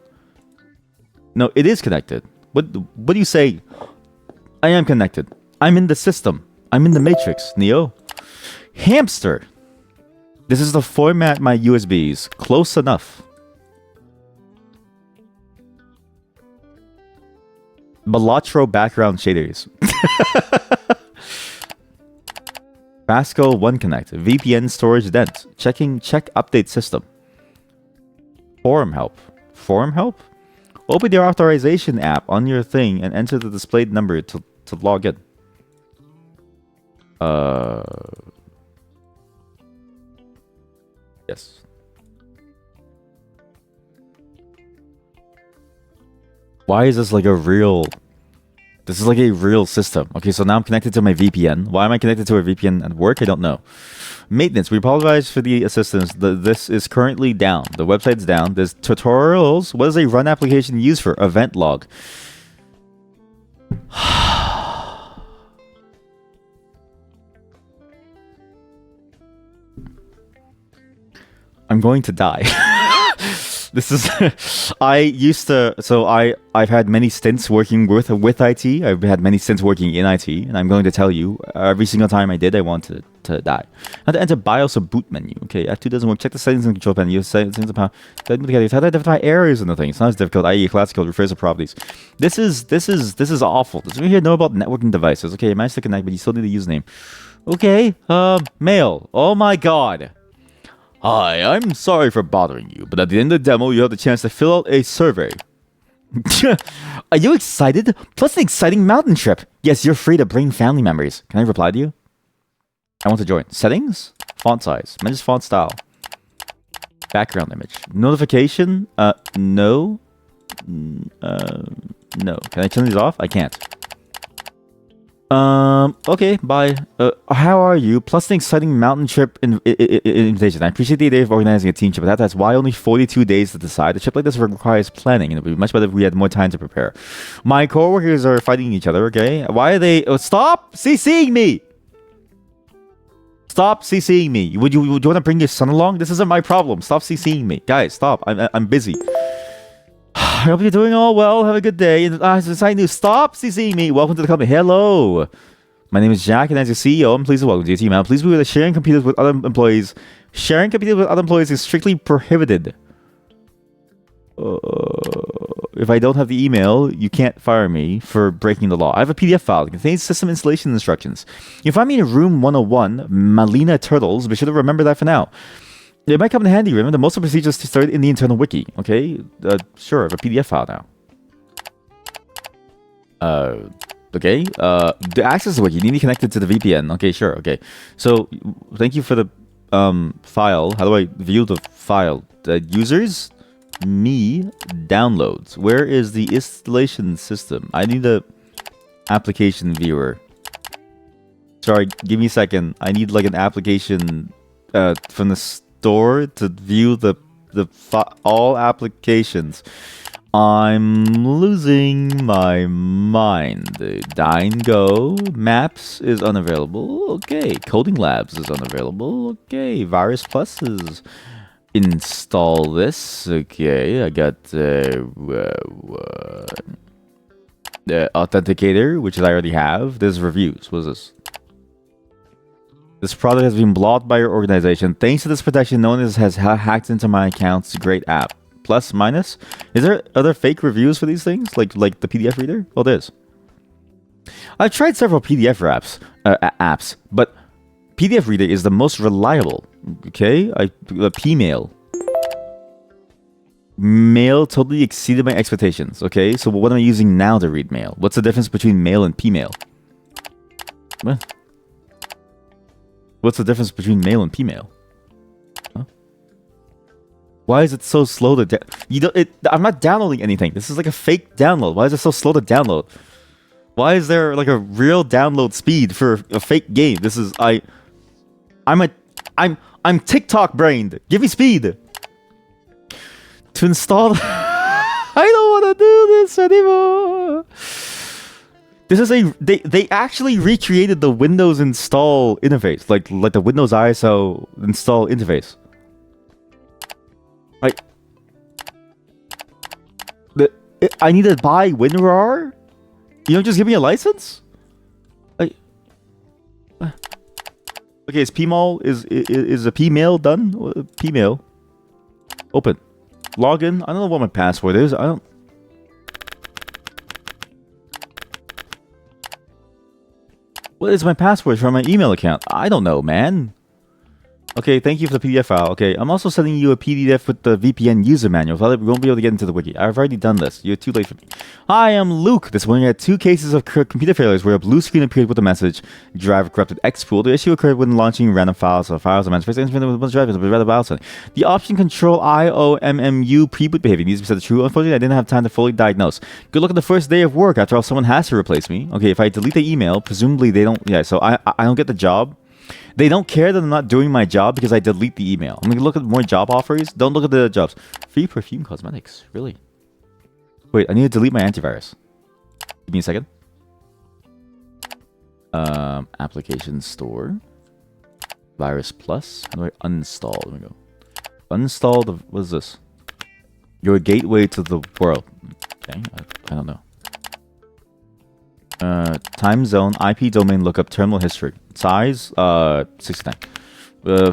Speaker 1: No, it is connected. What do you say? I am connected. I'm in the system. I'm in the matrix, Neo. Hamster. This is to format my USBs. Close enough. Balatro background shaders. Pascal One Connect. VPN storage dent. Check update system. Forum help. Forum help? Open your authorization app on your thing and enter the displayed number to log in. Yes. Why is this like a real... This is like a real system. Okay, so now I'm connected to my VPN. Why am I connected to a VPN at work? I don't know. Maintenance. We apologize for the assistance. This is currently down. The website's down. There's tutorials. What is a run application used for? Event log. I'm going to die. This is I've had many stints working with IT. I've had many stints working in IT, and I'm going to tell you, every single time I did, I wanted to die. How to enter BIOS or boot menu. Okay, F2 doesn't work. Check the settings in the control panel. Use settings upon. How to identify errors in the thing. It's not as difficult. I.e., class code refers to properties. This is awful. Does anyone here know about networking devices? Okay, you managed to connect, but you still need a username. Okay, mail. Oh my god. Hi, I'm sorry for bothering you, but at the end of the demo, you have the chance to fill out a survey. Are you excited? Plus an exciting mountain trip. Yes, you're free to bring family members. Can I reply to you? I want to join. Settings? Font size. Manage font style. Background image. Notification? No. No. Can I turn these off? I can't. Okay, bye. How are you? Plus an exciting mountain trip invitation. I appreciate the idea of organizing a team trip, but that's why only 42 days to decide. A trip like this requires planning, and it would be much better if we had more time to prepare. My coworkers are fighting each other, okay? Why are they... stop CCing me! Stop CCing me. Would you want to bring your son along? This isn't my problem. Stop CCing me. Guys, stop. I'm busy. I hope you're doing all well. Have a good day. And as I knew, stop CCing me. Welcome to the company. Hello. My name is Jack, and as your CEO, I'm pleased to welcome you to your team. Please be aware that sharing computers with other employees. Sharing computers with other employees is strictly prohibited. If I don't have the email, you can't fire me for breaking the law. I have a PDF file that contains system installation instructions. You find me in room 101, Malina Turtles. Be sure to remember that for now. It might come in handy. Remember, most of the procedures started in the internal wiki. Okay, sure. I have a PDF file now. Okay. To access the wiki, you need to be connected to the VPN. Okay, sure. Okay. So, thank you for the file. How do I view the file? Users, me, downloads. Where is the installation system? I need a application viewer. Sorry, give me a second. I need like an application from the store to view the all applications I'm losing my mind. Dine Go Maps is unavailable. Okay. Coding Labs is unavailable. Okay. Virus Plus is install this. Okay. I got the Authenticator, which I already have. There's reviews. What is this? This product has been blocked by your organization. Thanks to this protection, no one has hacked into my accounts. Great app. Plus, minus. Is there other fake reviews for these things? Like the PDF reader? Oh, there's. I've tried several PDF apps, but PDF reader is the most reliable. Okay? Pmail. Mail totally exceeded my expectations. Okay? So what am I using now to read mail? What's the difference between mail and Pmail? What? What's the difference between mail and Pmail? Huh? Why is it so slow to I'm not downloading anything. This is like a fake download. Why is it so slow to download? Why is there like a real download speed for a fake game? This is I'm TikTok brained. Give me speed. To install I don't want to do this anymore. This is they actually recreated the Windows install interface, like the Windows ISO install interface. I need to buy WinRAR? You don't just give me a license? Okay, is Pmail is a Pmail done? Pmail. Open. Login. I don't know what my password is. What is my password for my email account? I don't know, man. Okay, thank you for the PDF file. Okay, I'm also sending you a PDF with the VPN user manual. We won't be able to get into the wiki. I've already done this. You're too late for me. Hi, I'm Luke. This morning I had 2 cases of computer failures where a blue screen appeared with a message. Driver corrupted expool. The issue occurred when launching random files. So files are meant with a bunch of drivers, but rather files. The option control IOMMU pre-boot behavior needs to be set to true. Unfortunately, I didn't have time to fully diagnose. Good luck on the first day of work. After all, someone has to replace me. Okay, if I delete the email, presumably they don't. Yeah, so I don't get the job. They don't care that I'm not doing my job because I delete the email. I'm going to look at more job offers. Don't look at the jobs. Free perfume cosmetics. Really? Wait, I need to delete my antivirus. Give me a second. Application store. Virus Plus. How do I uninstall? Let me go. Uninstall the... What is this? Your gateway to the world. Okay, I don't know. Time zone, IP domain lookup, terminal history. Size, 69.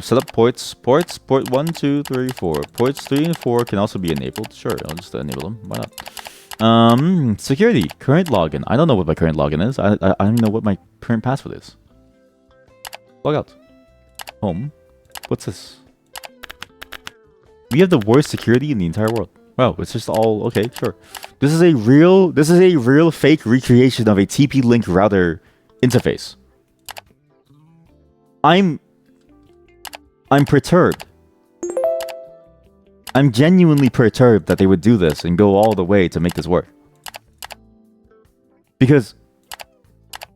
Speaker 1: Set up ports. Port 1, 2, 3, 4. Ports 3 and 4 can also be enabled. Sure, I'll just enable them. Why not? Security. Current login. I don't know what my current login is. I don't even know what my current password is. Log out. Home. What's this? We have the worst security in the entire world. Wow, it's just all okay, sure. This is a real fake recreation of a TP-Link router interface. I'm perturbed. I'm genuinely perturbed that they would do this and go all the way to make this work. Because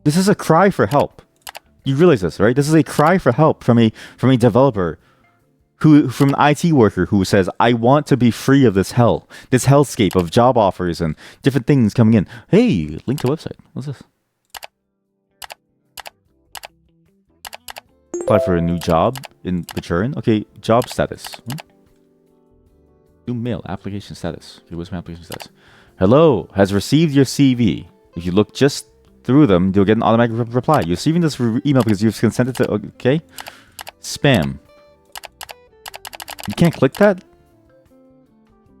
Speaker 1: this is a cry for help. You realize this, right? This is a cry for help from a developer from an IT worker who says, I want to be free of this hellscape of job offers and different things coming in. Hey, link to website. What's this? Apply for a new job in return. Okay, job status. New mail, application status. Okay, what's my application status? Hello, has received your CV. If you look just through them, you'll get an automatic reply. You're receiving this email because you've consented to, okay? Spam. You can't click that?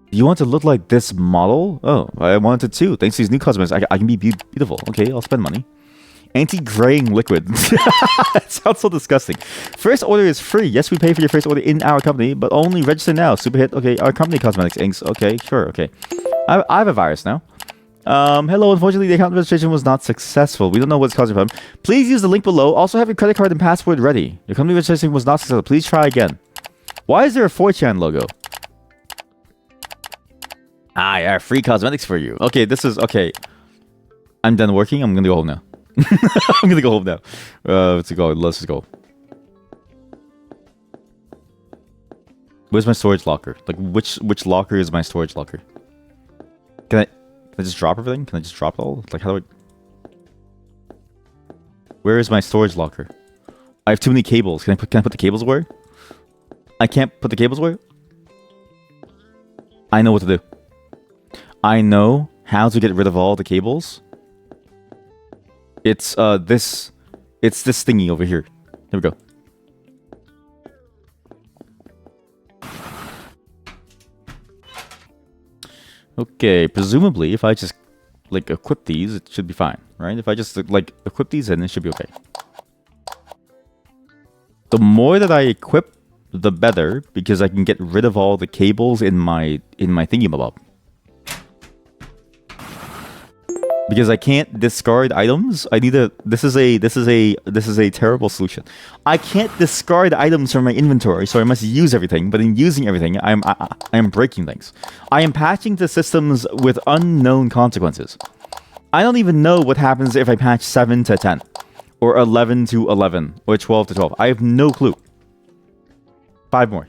Speaker 1: You want to look like this model? Oh, I wanted to. Thanks to these new cosmetics, I can be beautiful. Okay, I'll spend money. Anti-graying liquid. That sounds so disgusting. First order is free. Yes, we pay for your first order in our company, but only register now. Super hit. Okay, our company cosmetics inks. Okay, sure. Okay. I have a virus now. Hello. Unfortunately, the account registration was not successful. We don't know what's causing the problem. Please use the link below. Also, have your credit card and password ready. Your company registration was not successful. Please try again. Why is there a 4chan logo? Yeah, free cosmetics for you. Okay, this is... Okay. I'm done working. I'm gonna go home now. I'm gonna go home now. Let's go. Let's just go. Where's my storage locker? Like, which locker is my storage locker? I just drop everything? Can I just drop it all? Like, how do I... Where is my storage locker? I have too many cables. Can I put the cables away? I can't put the cables away? I know what to do. I know how to get rid of all the cables. It's this thingy over here. Here we go. Okay, presumably if I just like equip these, it should be fine, right? If I just like equip these in, it should be okay. The more that I equip, the better, because I can get rid of all the cables in my thingy-mabob. Because I can't discard items. I need a. This is a terrible solution. I can't discard items from my inventory, so I must use everything. But in using everything, I am breaking things. I am patching the systems with unknown consequences. I don't even know what happens if I patch 7 to 10, or 11 to 11, or 12 to 12. I have no clue. 5 more.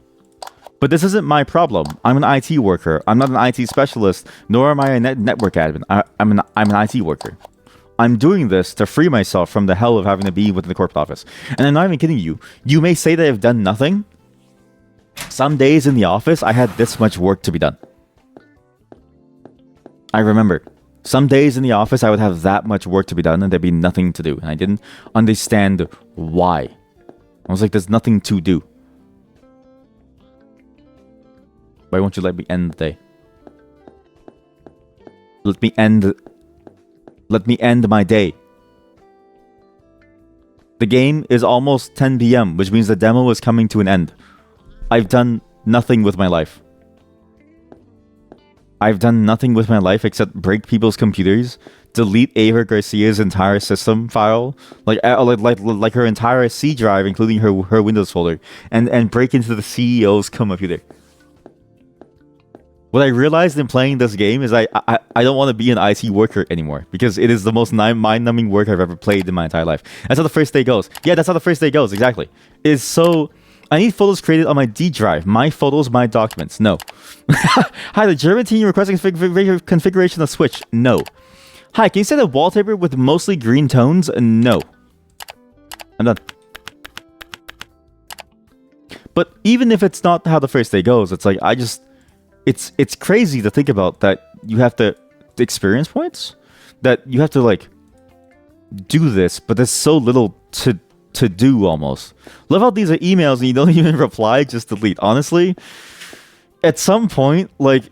Speaker 1: But this isn't my problem. I'm an IT worker. I'm not an IT specialist, nor am I a network admin. I'm an IT worker. I'm doing this to free myself from the hell of having to be within the corporate office. And I'm not even kidding you. You may say that I've done nothing. Some days in the office, I had this much work to be done. I remember. Some days in the office, I would have that much work to be done, and there'd be nothing to do. And I didn't understand why. I was like, there's nothing to do. Why won't you let me end the day? Let me end my day. The game is almost 10 p.m., which means the demo is coming to an end. I've done nothing with my life. I've done nothing with my life except break people's computers, delete Ava Garcia's entire system file, like her entire C drive, including her Windows folder, and break into the CEO's computer. What I realized in playing this game is I don't want to be an IT worker anymore, because it is the most mind-numbing work I've ever played in my entire life. That's how the first day goes. Yeah, that's how the first day goes, exactly. It's so... I need photos created on my D drive. My photos, my documents. No. Hi, the German team requesting configuration of Switch. No. Hi, can you set a wallpaper with mostly green tones? No. I'm done. But even if it's not how the first day goes, it's like, I just... It's crazy to think about that you have to experience points, that you have to like do this, but there's so little to do almost. Love how these are emails and you don't even reply, just delete. Honestly, at some point, like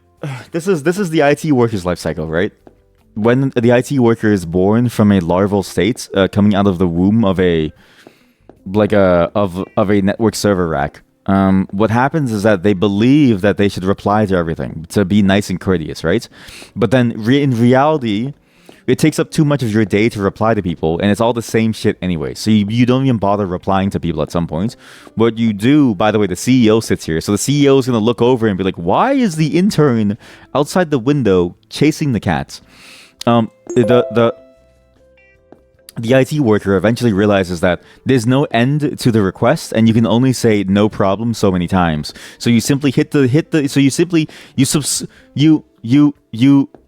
Speaker 1: this is the IT worker's life cycle, right? When the IT worker is born from a larval state, coming out of the womb of a network server rack. What happens is that they believe that they should reply to everything, to be nice and courteous, right? But then in reality, it takes up too much of your day to reply to people, and it's all the same shit anyway. So you don't even bother replying to people at some point. What you do, by the way, the CEO sits here. So the CEO is going to look over and be like, why is the intern outside the window chasing the cats? The IT worker eventually realizes that there's no end to the request, and you can only say no problem so many times. So you simply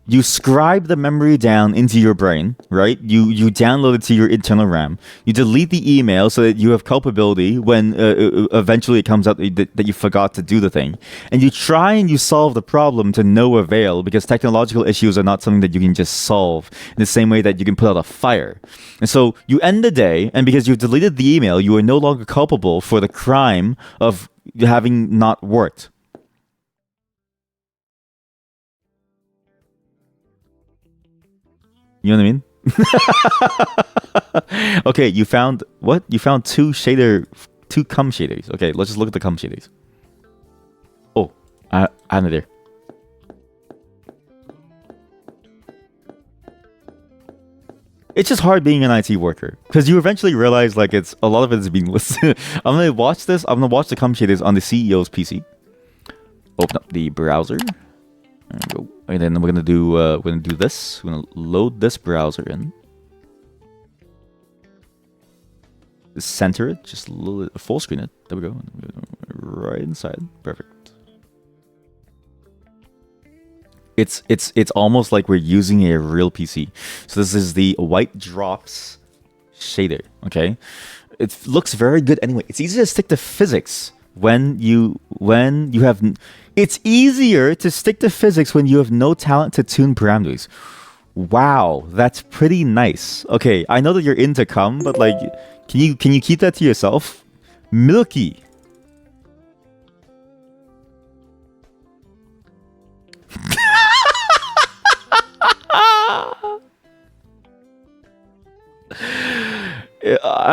Speaker 1: you scribe the memory down into your brain, right? You download it to your internal RAM. You delete the email so that you have culpability when eventually it comes out that you forgot to do the thing. And you try and you solve the problem to no avail, because technological issues are not something that you can just solve in the same way that you can put out a fire. And so you end the day, and because you've deleted the email, you are no longer culpable for the crime of having not worked. You know what I mean? Okay, you found what? You found two cum shaders. Okay, let's just look at the cum shaders. Oh, I'm there. It's just hard being an IT worker, because you eventually realize like it's a lot of it is being listed. I'm gonna watch this. I'm gonna watch the cum shaders on the CEO's PC. Open up the browser. There we go. And then we're gonna do this. We're gonna load this browser in. Center it, just a little full screen it. There we go. Right inside. Perfect. it's almost like we're using a real PC. So this is the White Drops shader. Okay, it looks very good. Anyway, it's easy to stick to physics when you have. It's easier to stick to physics when you have no talent to tune parameters. Wow, that's pretty nice. Okay, I know that you're into cum, but like, can you keep that to yourself? Milky.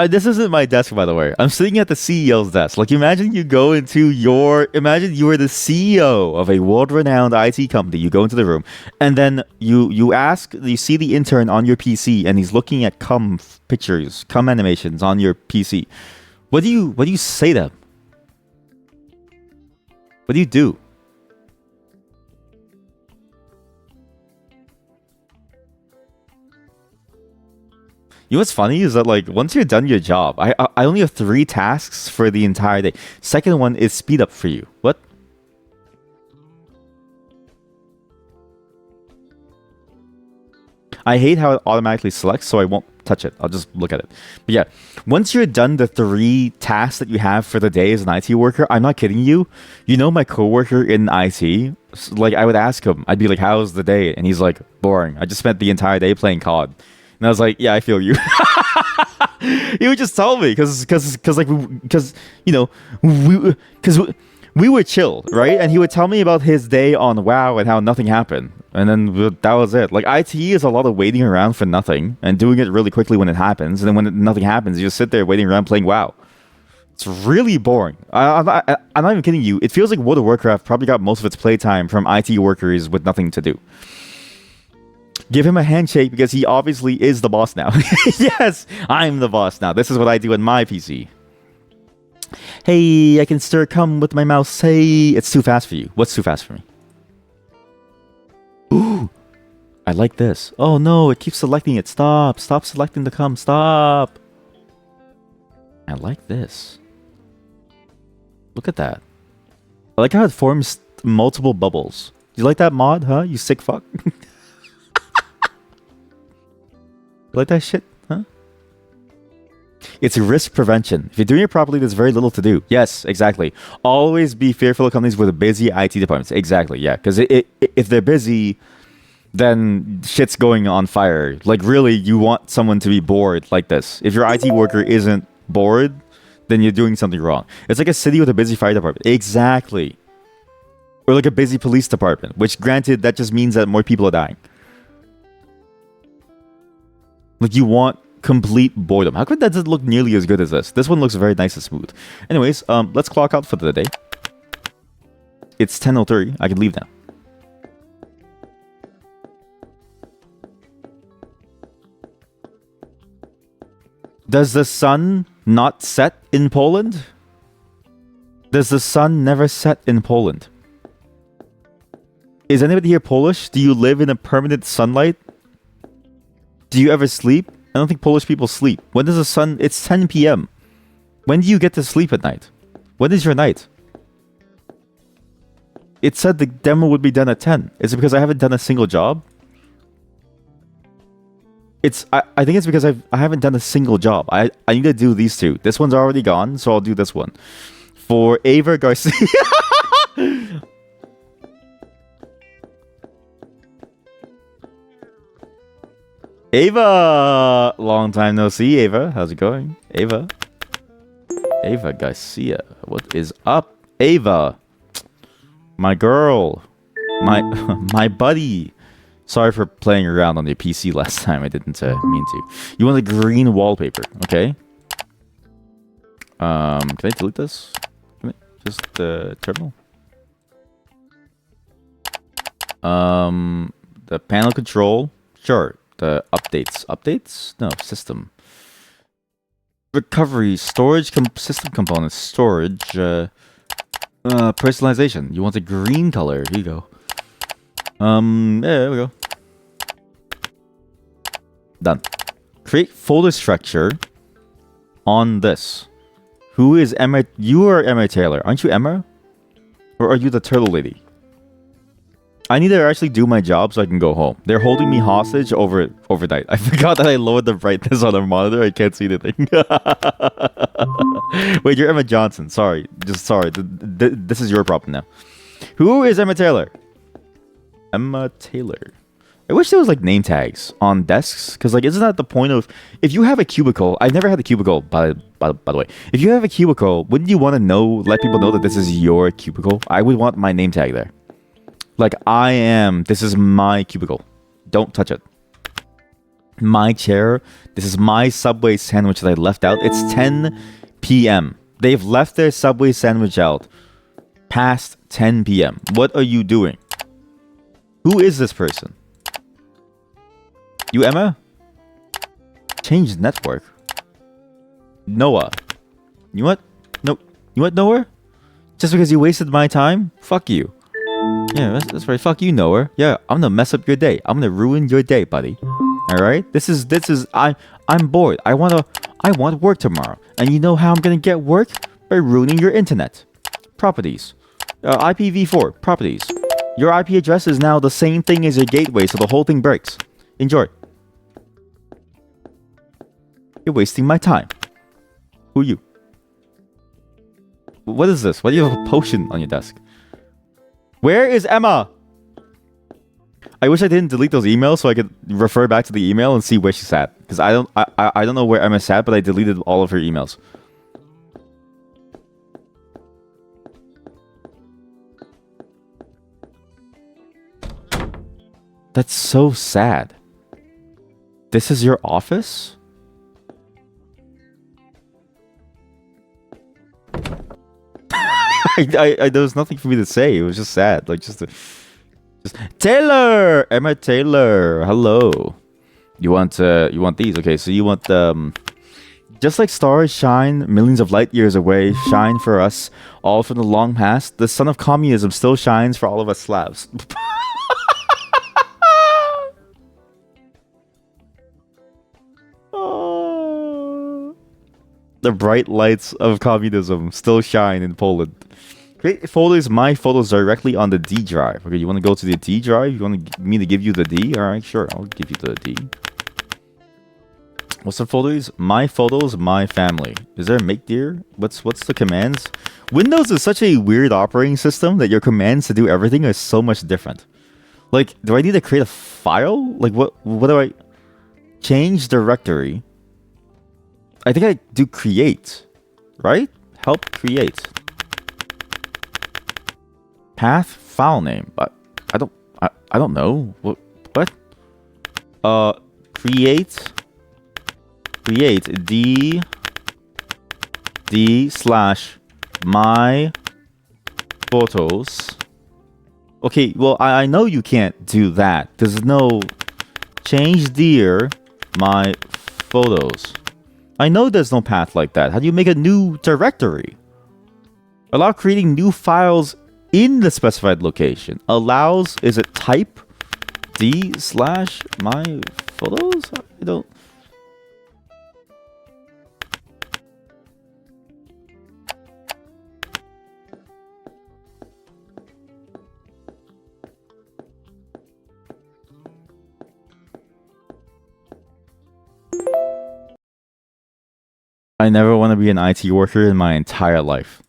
Speaker 1: This isn't my desk, by the way. I'm sitting at the CEO's desk. Like, imagine you were the CEO of a world-renowned IT company. You go into the room, and then you see the intern on your PC, and he's looking at cum pictures, cum animations on your PC. What do you say to him? What do you do? You know what's funny is that, like, once you're done your job, I only have 3 tasks for the entire day. Second one is speed up for you. What? I hate how it automatically selects, so I won't touch it. I'll just look at it. But yeah, once you're done the 3 tasks that you have for the day as an IT worker, I'm not kidding you. You know, my coworker in IT, like, I would ask him, I'd be like, how's the day? And he's like, boring. I just spent the entire day playing COD. And I was like, yeah, I feel you. He would just tell me because we were chill, right? And he would tell me about his day on WoW and how nothing happened. And then that was it. Like, IT is a lot of waiting around for nothing and doing it really quickly when it happens. And then when nothing happens, you just sit there waiting around playing WoW. It's really boring. I'm not even kidding you. It feels like World of Warcraft probably got most of its playtime from IT workers with nothing to do. Give him a handshake because he obviously is the boss now. Yes, I'm the boss now. This is what I do on my PC. Hey, I can stir cum with my mouse. Hey, it's too fast for you. What's too fast for me? Ooh, I like this. Oh no, it keeps selecting it. Stop selecting the cum. Stop. I like this. Look at that. I like how it forms multiple bubbles. You like that mod, huh? You sick fuck. Like that shit, huh? It's risk prevention. If you're doing it properly, there's very little to do. Yes, exactly. Always be fearful of companies with busy IT departments. Exactly, yeah. Because if they're busy, then shit's going on fire. Like, really, you want someone to be bored like this. If your IT worker isn't bored, then you're doing something wrong. It's like a city with a busy fire department. Exactly. Or like a busy police department, which, granted, that just means that more people are dying. Like, you want complete boredom. How could that just look nearly as good as this? This one looks very nice and smooth. Anyways, let's clock out for the day. It's 10:03. I can leave now. Does the sun not set in Poland? Does the sun never set in Poland? Is anybody here Polish? Do you live in a permanent sunlight? Do you ever sleep? I don't think Polish people sleep. When does the sun... It's 10 p.m. When do you get to sleep at night? When is your night? It said the demo would be done at 10. Is it because I haven't done a single job? I think it's because I haven't done a single job. I need to do these 2. This one's already gone, so I'll do this one. For Ava Garcia... Ava! Long time no see, Ava. How's it going? Ava Garcia. What is up, Ava? My girl. My buddy. Sorry for playing around on your PC last time. I didn't mean to. You want a green wallpaper, okay? Can I delete this? Can I just terminal? The panel control. Sure. The updates? No, system. Recovery, storage, system components, storage, personalization. You want the green color. Here you go. Yeah, there we go. Done. Create folder structure on this. Who is Emma? You are Emma Taylor. Aren't you Emma? Or are you the turtle lady? I need to actually do my job so I can go home. They're holding me hostage overnight. I forgot that I lowered the brightness on the monitor. I can't see anything. Wait, you're Emma Johnson. Sorry. Just sorry. This is your problem now. Who is Emma Taylor? Emma Taylor. I wish there was like name tags on desks, because like isn't that the point of, if you have a cubicle, I've never had a cubicle by the way. If you have a cubicle, wouldn't you want to let people know that this is your cubicle? I would want my name tag there. Like, this is my cubicle. Don't touch it. My chair. This is my Subway sandwich that I left out. It's 10 p.m. They've left their Subway sandwich out past 10 p.m. What are you doing? Who is this person? You, Emma? Change network. Noah. You what? No. You what, Noah? Just because you wasted my time? Fuck you. Yeah, that's right. Fuck you, Noah. Yeah, I'm gonna mess up your day. I'm gonna ruin your day, buddy. All right. This is. I'm bored. I want work tomorrow. And you know how I'm gonna get work? By ruining your internet. Properties. IPv4 properties. Your IP address is now the same thing as your gateway, so the whole thing breaks. Enjoy. You're wasting my time. Who are you? What is this? Why do you have a potion on your desk? Where is Emma? I wish I didn't delete those emails so I could refer back to the email and see where she's at. Because I don't know where Emma's at, but I deleted all of her emails. That's so sad. This is your office? there was nothing for me to say. It was just sad. Like just Taylor, Emma Taylor. Hello. You want these? Okay, so you want just like stars shine millions of light years away, shine for us all from the long past. The sun of communism still shines for all of us Slavs. The bright lights of communism still shine in Poland. Create folders, my photos directly on the D drive. Okay, you want to go to the D drive? You want me to give you the D? All right, sure, I'll give you the D. What's the folders? My photos, my family. Is there a make dear? What's the commands? Windows is such a weird operating system that your commands to do everything are so much different. Like, do I need to create a file? Like, what do I... Change directory. I think I do create, right? Help create. Path file name. I don't know. What? Create d/my photos. Okay, well I know you can't do that. There's no change dear my photos. I know there's no path like that. How do you make a new directory? Allow creating new files in the specified location. Allows, is it type d/my photos? I don't... I never want to be an IT worker in my entire life.